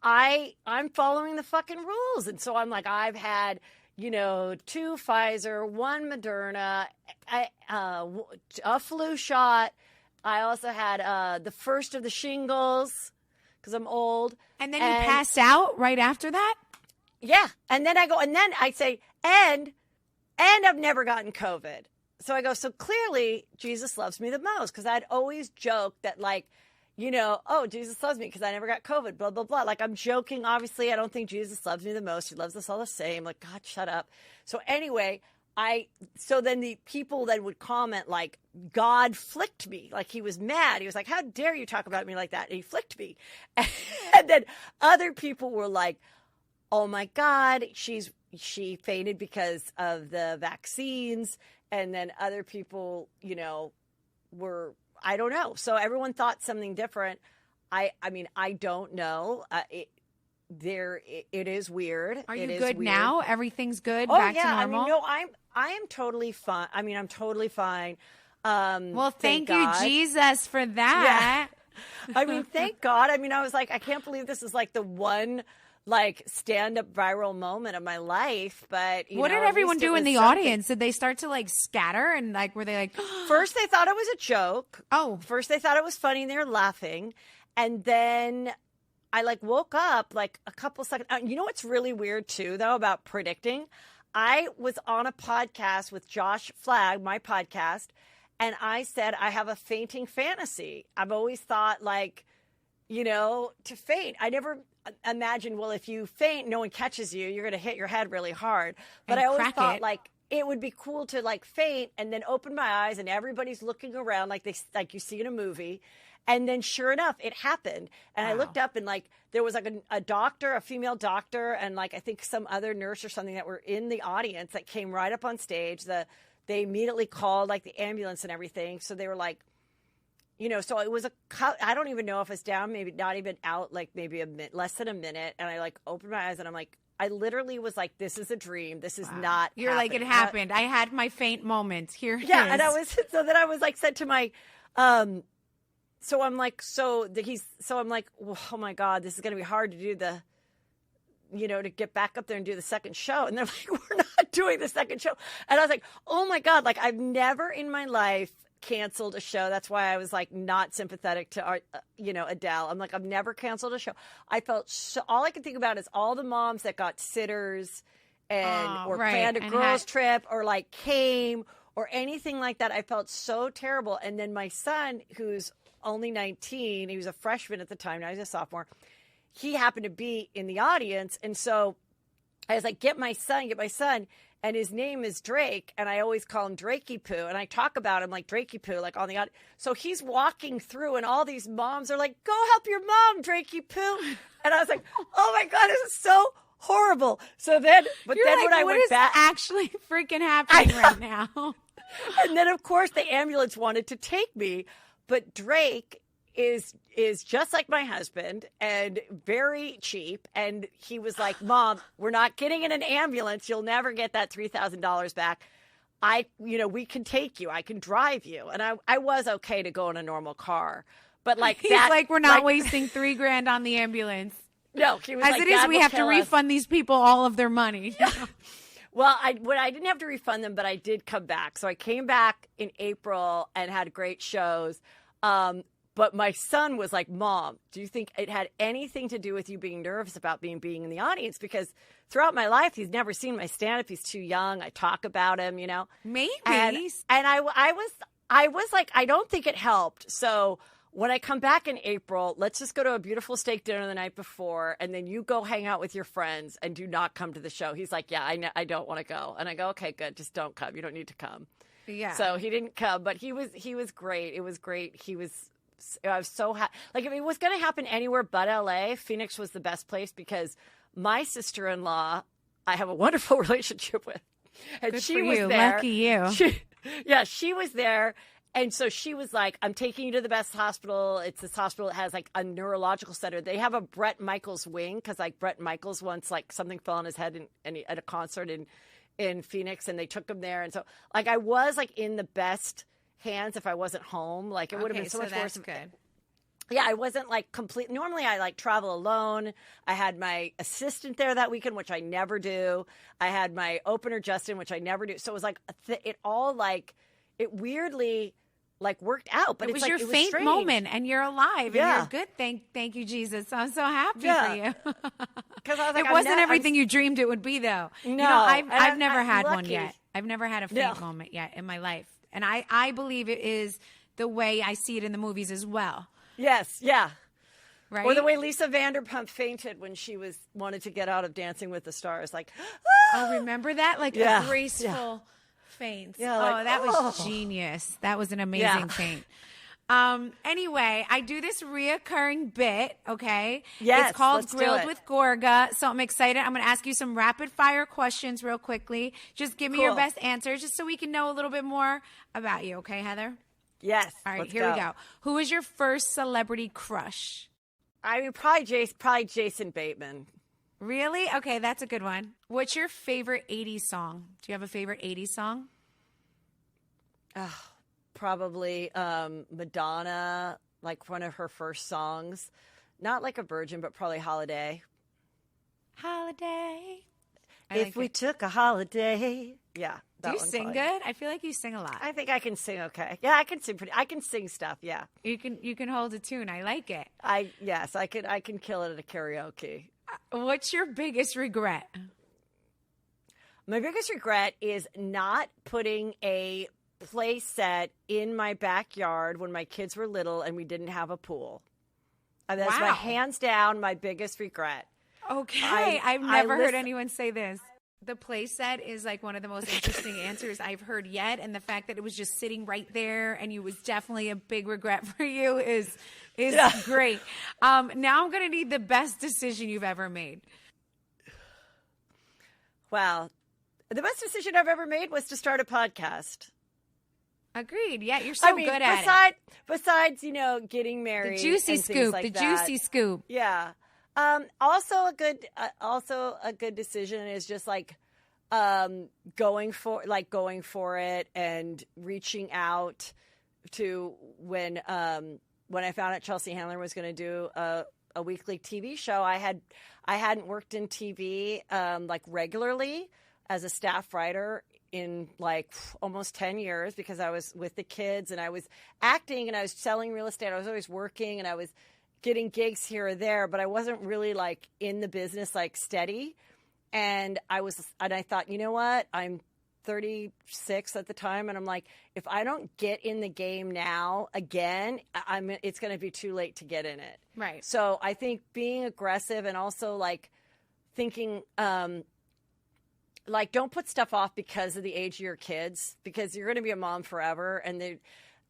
I'm following the fucking rules. And so I'm like, I've had, 2 Pfizer, 1 Moderna, a flu shot. I also had the first of the shingles because I'm old. And then you pass out right after that? Yeah. And then I say, and I've never gotten COVID. So I go, so clearly Jesus loves me the most because I'd always joked that like, oh, Jesus loves me because I never got COVID, blah, blah, blah. Like, I'm joking. Obviously, I don't think Jesus loves me the most. He loves us all the same. Like, God, shut up. So anyway, so then the people that would comment, like, God flicked me. Like, he was mad. He was like, how dare you talk about me like that? And he flicked me. And then other people were like, oh, my God, she fainted because of the vaccines. And then other people, were... I don't know. So everyone thought something different. I mean, I don't know. It is weird. Are you good now? Everything's good? Oh, back yeah. to normal? I mean, no, I am totally fine. I mean, I'm totally fine. Well, thank you, God. Jesus, for that. Yeah. I mean, thank God. I mean, I was like, I can't believe this is like the one like stand-up viral moment of my life. But what did everyone do in the audience? Did they start to like scatter and like were they like first they thought it was a joke. Oh, first they thought it was funny and they were laughing, and then I like woke up like a couple seconds. You know what's really weird too though about predicting? I was on a podcast with Josh Flagg, my podcast, and I said I have a fainting fantasy. I've always thought like, to faint. I never imagine, well, if you faint, no one catches you, you're going to hit your head really hard. But I always thought like it would be cool to like faint and then open my eyes and everybody's looking around like you see in a movie. And then sure enough, it happened. And I looked up and like there was like a doctor, a female doctor, and like I think some other nurse or something that were in the audience that came right up on stage. They immediately called like the ambulance and everything. So they were like, so it was I don't even know if it's down, maybe not even out, like maybe less than a minute. And I like opened my eyes and I'm like, I literally was like, this is a dream. This is not You're happening. Like, it happened. I had my faint moment. Here it yeah. is. And so then I was like, said to my, so I'm like, so I'm like, oh my God, this is going to be hard to do to get back up there and do the second show. And they're like, we're not doing the second show. And I was like, oh my God, like I've never in my life canceled a show. That's why I was like not sympathetic to Adele. I'm like, I've never canceled a show. I felt all I could think about is all the moms that got sitters or planned a girls trip or like came or anything like that. I felt so terrible. And then my son, who's only 19, he was a freshman at the time, now he's a sophomore, he happened to be in the audience. And so I was like, get my son. And his name is Drake, and I always call him Drakey Poo, and I talk about him like Drakey Poo, like on the audience. So he's walking through, and all these moms are like, go help your mom, Drakey Poo. And I was like, oh my God, this is so horrible. So then, but You're then like, when I went back, actually freaking happening right now. And then of course the ambulance wanted to take me, but Drake, is just like my husband and very cheap. And he was like, Mom, we're not getting in an ambulance. You'll never get that $3,000 back. We can take you. I can drive you. And I was okay to go in a normal car. But like He's like, we're not wasting $3,000 on the ambulance. No, he was as like, it is, Dad we will have to kill us. refund these people all of their money. Well, I didn't have to refund them, but I did come back. So I came back in April and had great shows. But my son was like, Mom, do you think it had anything to do with you being nervous about being in the audience? Because throughout my life, he's never seen my stand-up. He's too young. I talk about him, Maybe. And I was like, I don't think it helped. So when I come back in April, let's just go to a beautiful steak dinner the night before, and then you go hang out with your friends and do not come to the show. He's like, yeah, I don't want to go. And I go, okay, good. Just don't come. You don't need to come. Yeah. So he didn't come, but he was great. It was great. I was so happy. Like, if it was going to happen anywhere but LA, Phoenix was the best place because my sister-in-law, I have a wonderful relationship with. And Good she for was you. there. Lucky you. She was there. And so she was like, I'm taking you to the best hospital. It's this hospital that has like a neurological center. They have a Bret Michaels wing because like Bret Michaels once like something fell on his head at a concert in Phoenix, and they took him there. And so like I was like in the best hands if I wasn't home. Like it would have been so much worse. Good. Yeah, I wasn't like complete. Normally I like travel alone. I had my assistant there that weekend, which I never do. I had my opener, Justin, which I never do. So it was like it all like it weirdly like worked out, but it was like, your it was faint strange. moment, and you're alive, Yeah. and you're good. Thank you, Jesus. I'm so happy for you. Because I was like, it wasn't everything you dreamed it would be, though. No, I've never had one lucky. yet. I've never had a faint moment yet in my life, and I believe it is the way I see it in the movies as well. Yes, yeah. Right? Or the way Lisa Vanderpump fainted when she wanted to get out of Dancing with the Stars, like. Oh, remember that? Like a graceful faint. Yeah, like, that was genius. That was an amazing faint. Anyway, I do this reoccurring bit, okay? Yes, it's called let's do Grilled it. with Gorga. So I'm excited. I'm going to ask you some rapid fire questions real quickly. Just give me your Cool. best answers just so we can know a little bit more about you, okay, Heather? Yes. All right, let's here we go. Who was your first celebrity crush? I mean, probably Jason Bateman. Really? Okay, that's a good one. What's your favorite 80s song? Do you have a favorite 80s song? Probably Madonna, like one of her first songs. Not like a virgin, but probably Holiday. Holiday. If we took a holiday. Yeah. Do you sing good? I feel like you sing a lot. I think I can sing okay. Yeah, I can sing I can sing stuff, yeah. You can hold a tune. I like it. I can kill it at a karaoke. What's your biggest regret? My biggest regret is not putting a play set in my backyard when my kids were little and we didn't have a pool. And that's my hands down my biggest regret. Okay. I've never heard anyone say this. The play set is like one of the most interesting answers I've heard yet. And the fact that it was just sitting right there and it was definitely a big regret for you is great. Now I'm going to need the best decision you've ever made. Wow. The best decision I've ever made was to start a podcast. Agreed. Yeah, you're so good at it. Besides, getting married. The juicy and things scoop. like The that. juicy scoop. Yeah. Also a good decision is just like going for it and reaching out to when I found out Chelsea Handler was going to do a weekly TV show. I hadn't worked in TV like regularly as a staff writer in like almost 10 years because I was with the kids and I was acting and I was selling real estate. I was always working and I was getting gigs here or there, but I wasn't really like in the business like steady. And I thought, you know what? I'm 36 at the time, and I'm like, if I don't get in the game now again, it's going to be too late to get in it. Right. So I think being aggressive and also like thinking, like don't put stuff off because of the age of your kids, because you're going to be a mom forever. And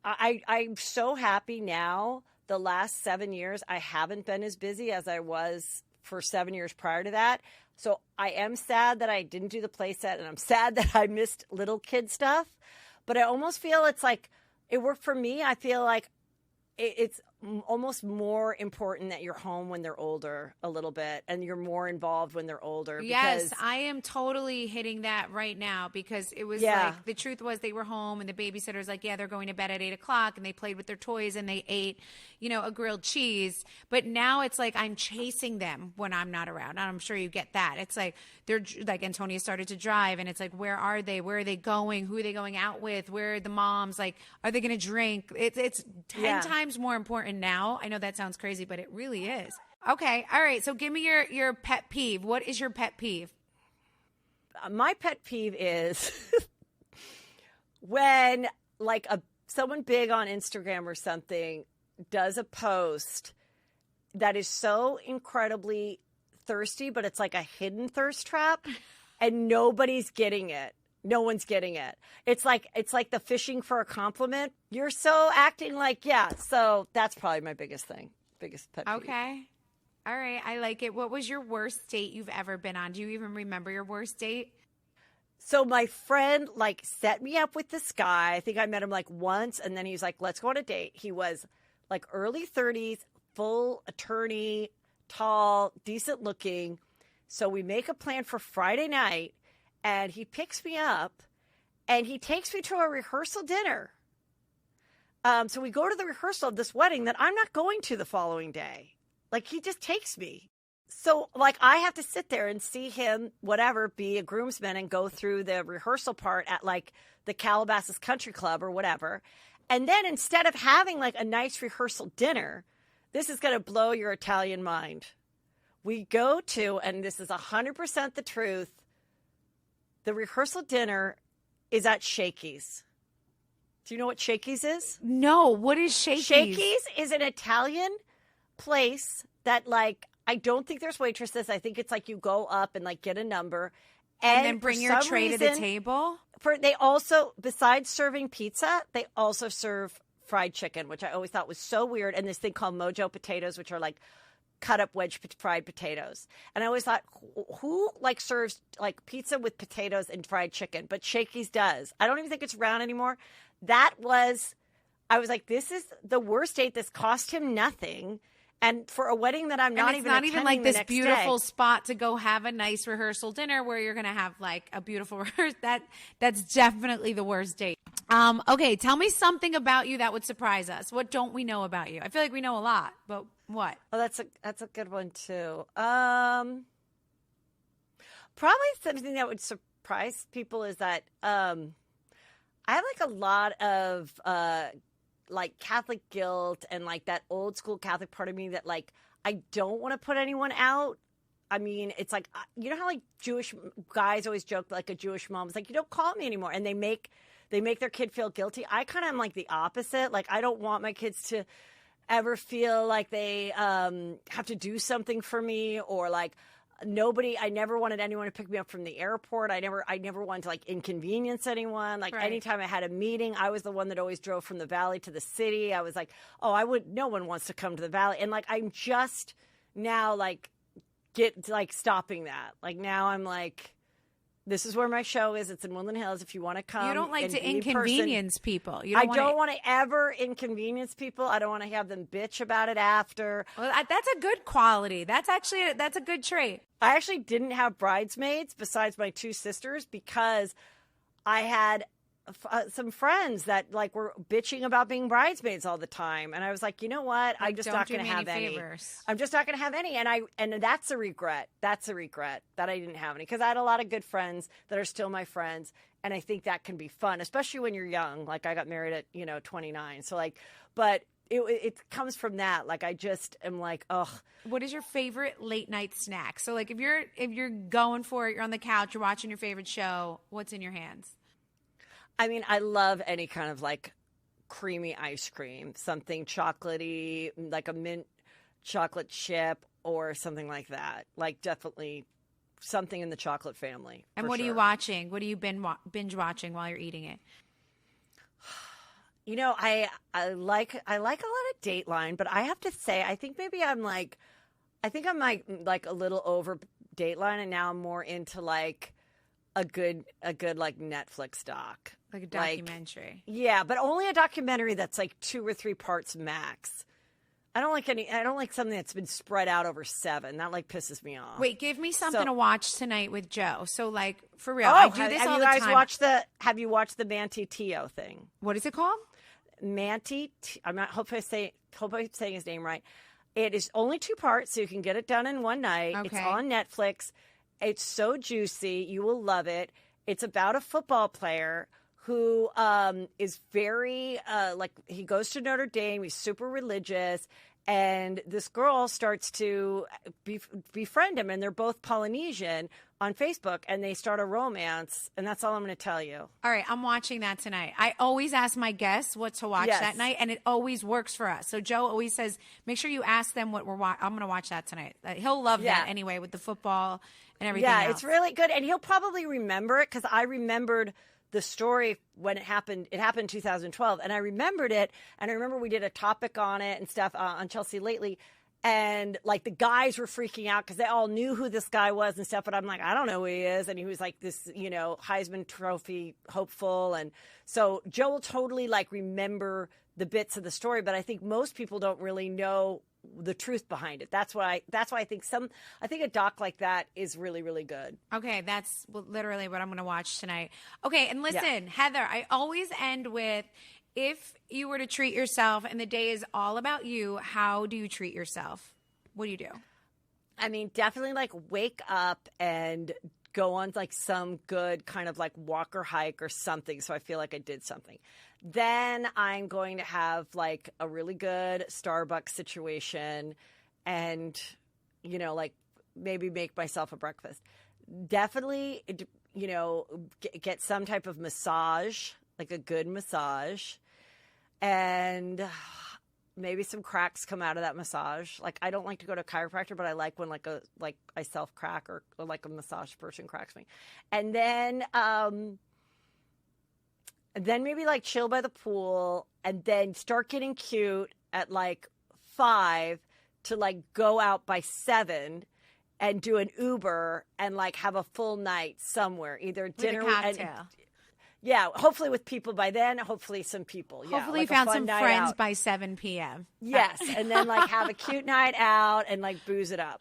I'm so happy now. The last 7 years, I haven't been as busy as I was for 7 years prior to that. So I am sad that I didn't do the play set, and I'm sad that I missed little kid stuff. But I almost feel it's like it worked for me. I feel like it's almost more important that you're home when they're older a little bit, and you're more involved when they're older. Yes, I am totally hitting that right now, because it was like, the truth was they were home and the babysitter was like, yeah, they're going to bed at 8:00, and they played with their toys and they ate, a grilled cheese. But now it's like I'm chasing them when I'm not around. And I'm sure you get that. It's like they're like, Antonia started to drive, and it's like, where are they? Where are they going? Who are they going out with? Where are the moms? Like, are they going to drink? It's 10 times more important now. I know that sounds crazy, but it really is. Okay. All right. So give me your pet peeve. What is your pet peeve? My pet peeve is when like someone big on Instagram or something does a post that is so incredibly thirsty, but it's like a hidden thirst trap, and nobody's getting it. No one's getting it. It's like the fishing for a compliment. You're so acting like, yeah. So that's probably my biggest pet peeve. Okay. All right. I like it. What was your worst date you've ever been on? Do you even remember your worst date? So my friend like set me up with this guy. I think I met him like once, and then he's like, let's go on a date. He was like early 30s, full attorney, tall, decent looking. So we make a plan for Friday night, and he picks me up and he takes me to a rehearsal dinner. So we go to the rehearsal of this wedding that I'm not going to the following day. Like, he just takes me. So, like, I have to sit there and see him, whatever, be a groomsman and go through the rehearsal part at, like, the Calabasas Country Club or whatever. And then instead of having, like, a nice rehearsal dinner, this is going to blow your Italian mind. We go to, and this is 100% the truth, the rehearsal dinner is at Shakey's. Do you know what Shakey's is? No. What is Shakey's? Shakey's is an Italian place that, like, I don't think there's waitresses. I think it's like you go up and like get a number and then bring your tray to the table. They also, besides serving pizza, they also serve fried chicken, which I always thought was so weird. And this thing called Mojo potatoes, which are like cut up wedge fried potatoes. And I always thought, who like serves like pizza with potatoes and fried chicken? But Shakey's does. I don't even think it's around anymore. I was like, this is the worst date. This cost him nothing. And for a wedding that I'm not even attending, it's not even like this beautiful day. spot to go have a nice rehearsal dinner where you're going to have like a beautiful rehearsal. That's definitely the worst date. Okay, tell me something about you that would surprise us. What don't we know about you? I feel like we know a lot, but what? Oh, that's a good one too. Probably something that would surprise people is that I have like a lot of like Catholic guilt and like that old school Catholic part of me that like I don't want to put anyone out. I mean, it's like, you know how like Jewish guys always joke, like a Jewish mom is like, you don't call me anymore, and they make their kid feel guilty. I kind of am like the opposite. Like, I don't want my kids to ever feel like they have to do something for me, or like I never wanted anyone to pick me up from the airport. I never wanted to like inconvenience anyone. Like, right. Anytime I had a meeting, I was the one that always drove from the valley to the city. I was like, no one wants to come to the valley. And like, I'm just now like stopping that. Like, now I'm like, this is where my show is. It's in Woodland Hills. If you want to come. You don't like to inconvenience people. I don't want to ever inconvenience people. I don't want to have them bitch about it after. Well, that's a good quality. That's a good trait. I actually didn't have bridesmaids besides my two sisters because I had some friends that like were bitching about being bridesmaids all the time, and I was like, you know what? I'm just not going to have any. I'm just not going to have any, and that's a regret. That's a regret that I didn't have any, because I had a lot of good friends that are still my friends, and I think that can be fun, especially when you're young. Like, I got married at 29, so like, but it comes from that. Like, I just am like, ugh. What is your favorite late night snack? So like, if you're going for it, you're on the couch, you're watching your favorite show, what's in your hands? I mean, I love any kind of like creamy ice cream, something chocolatey, like a mint chocolate chip or something like that. Like, definitely something in the chocolate family. And what are you watching? What are you binge watching while you're eating it? You know, I like a lot of Dateline, but I have to say, I think I'm like a little over Dateline, and now I'm more into like a good like Netflix doc. Like a documentary. Yeah, but only a documentary that's like 2 or 3 parts max. I don't like any. I don't like something that's been spread out over 7. That like pisses me off. Wait, give me something to watch tonight with Joe. So like for real, Oh, I do this all the time. Have you watched the Manti Teo thing? What is it called? I'm not. Hope I'm saying his name right. It is only 2 parts, so you can get it done in one night. Okay. It's on Netflix. It's so juicy. You will love it. It's about a football player who is very, he goes to Notre Dame. He's super religious. And this girl starts to befriend him. And they're both Polynesian on Facebook. And they start a romance. And that's all I'm going to tell you. All right, I'm watching that tonight. I always ask my guests what to watch that night. And it always works for us. So Joe always says, make sure you ask them what we're watching. I'm going to watch that tonight. He'll love that anyway with the football and everything else. It's really good. And he'll probably remember it because I remembered the story when it happened. It happened in 2012, and I remembered it. And I remember we did a topic on it and stuff on Chelsea Lately. And like the guys were freaking out because they all knew who this guy was and stuff. But I'm like, I don't know who he is. And he was like this, Heisman Trophy hopeful. And so Joe will totally like remember the bits of the story. But I think most people don't really know the truth behind it. That's why I think a doc like that is really, really good. Okay, that's literally what I'm going to watch tonight. Okay, and listen, Heather, I always end with, if you were to treat yourself and the day is all about you, how do you treat yourself? What do you do? I mean, definitely like wake up and go on like some good kind of like walk or hike or something, so I feel like I did something. Then I'm going to have like a really good Starbucks situation and, like maybe make myself a breakfast. Definitely, get some type of massage, like a good massage. And maybe some cracks come out of that massage. Like, I don't like to go to a chiropractor, but I like when I self crack or like a massage person cracks me. And then maybe like chill by the pool and then start getting cute at like 5 to like go out by 7 and do an Uber and like have a full night somewhere, either dinner with a cocktail. Hopefully with people by then, hopefully some people. Hopefully like you found some friends out by 7 p.m. Yes, and then like have a cute night out and like booze it up.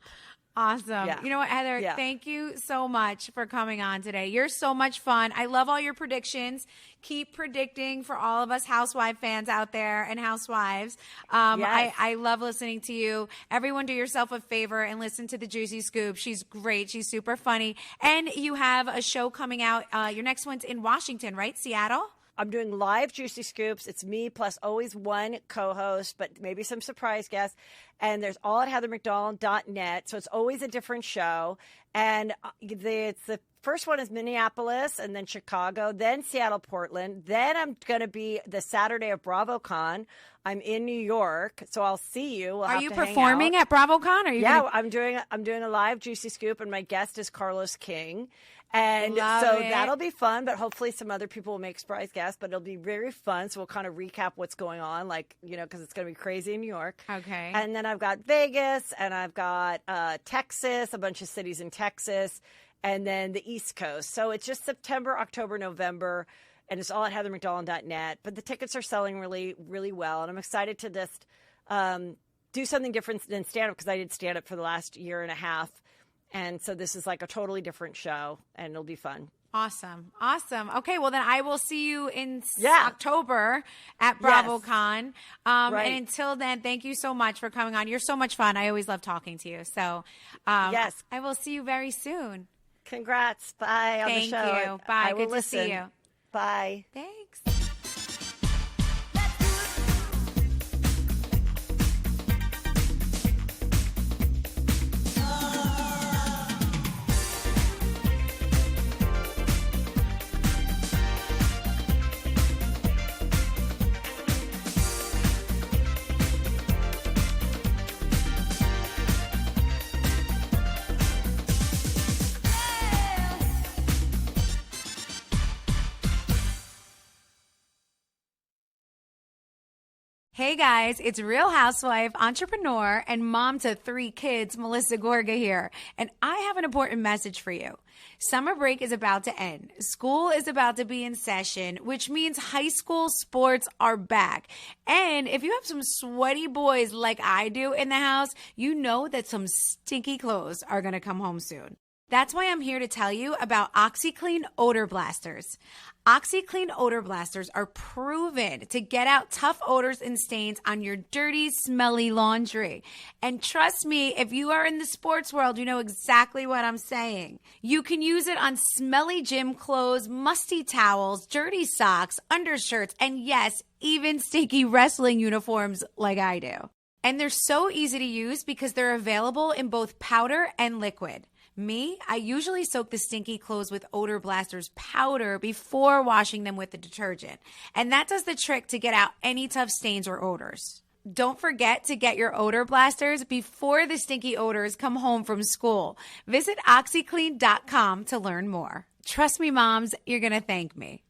Awesome. Yeah. You know what, Heather? Yeah. Thank you so much for coming on today. You're so much fun. I love all your predictions. Keep predicting for all of us housewife fans out there and housewives. Yes. I love listening to you. Everyone do yourself a favor and listen to the Juicy Scoop. She's great. She's super funny. And you have a show coming out. Your next one's in Washington, right? Seattle? I'm doing live Juicy Scoops. It's me plus always one co-host, but maybe some surprise guests. And there's all at heathermcdonald.net. So it's always a different show. And the first one is Minneapolis and then Chicago, then Seattle, Portland. Then I'm going to be the Saturday of BravoCon. I'm in New York, so I'll see you. Are you performing at BravoCon? I'm doing a live Juicy Scoop, and my guest is Carlos King. And Love it. That'll be fun, but hopefully some other people will make surprise guests, but it'll be very fun. So we'll kind of recap what's going on, because it's going to be crazy in New York. Okay. And then I've got Vegas, and I've got Texas, a bunch of cities in Texas, and then the East Coast. So it's just September, October, November, and it's all at heathermcdonald.net. But the tickets are selling really, really well, and I'm excited to just do something different than stand-up, because I did stand-up for the last year and a half. And so this is like a totally different show, and it'll be fun. Awesome. Okay, well, then I will see you in October at BravoCon. Right. And until then, thank you so much for coming on. You're so much fun. I always love talking to you. So I will see you very soon. Congrats. Bye on the show. Thank you. Bye. I will Good to see you. Bye. Thanks. Hey guys, it's Real Housewife, entrepreneur, and mom to 3 kids, Melissa Gorga here. And I have an important message for you. Summer break is about to end. School is about to be in session, which means high school sports are back. And if you have some sweaty boys like I do in the house, you know that some stinky clothes are going to come home soon. That's why I'm here to tell you about OxiClean Odor Blasters. OxiClean Odor Blasters are proven to get out tough odors and stains on your dirty, smelly laundry. And trust me, if you are in the sports world, you know exactly what I'm saying. You can use it on smelly gym clothes, musty towels, dirty socks, undershirts, and yes, even stinky wrestling uniforms like I do. And they're so easy to use because they're available in both powder and liquid. Me, I usually soak the stinky clothes with Odor Blasters powder before washing them with the detergent. And that does the trick to get out any tough stains or odors. Don't forget to get your Odor Blasters before the stinky odors come home from school. Visit OxiClean.com to learn more. Trust me, moms, you're going to thank me.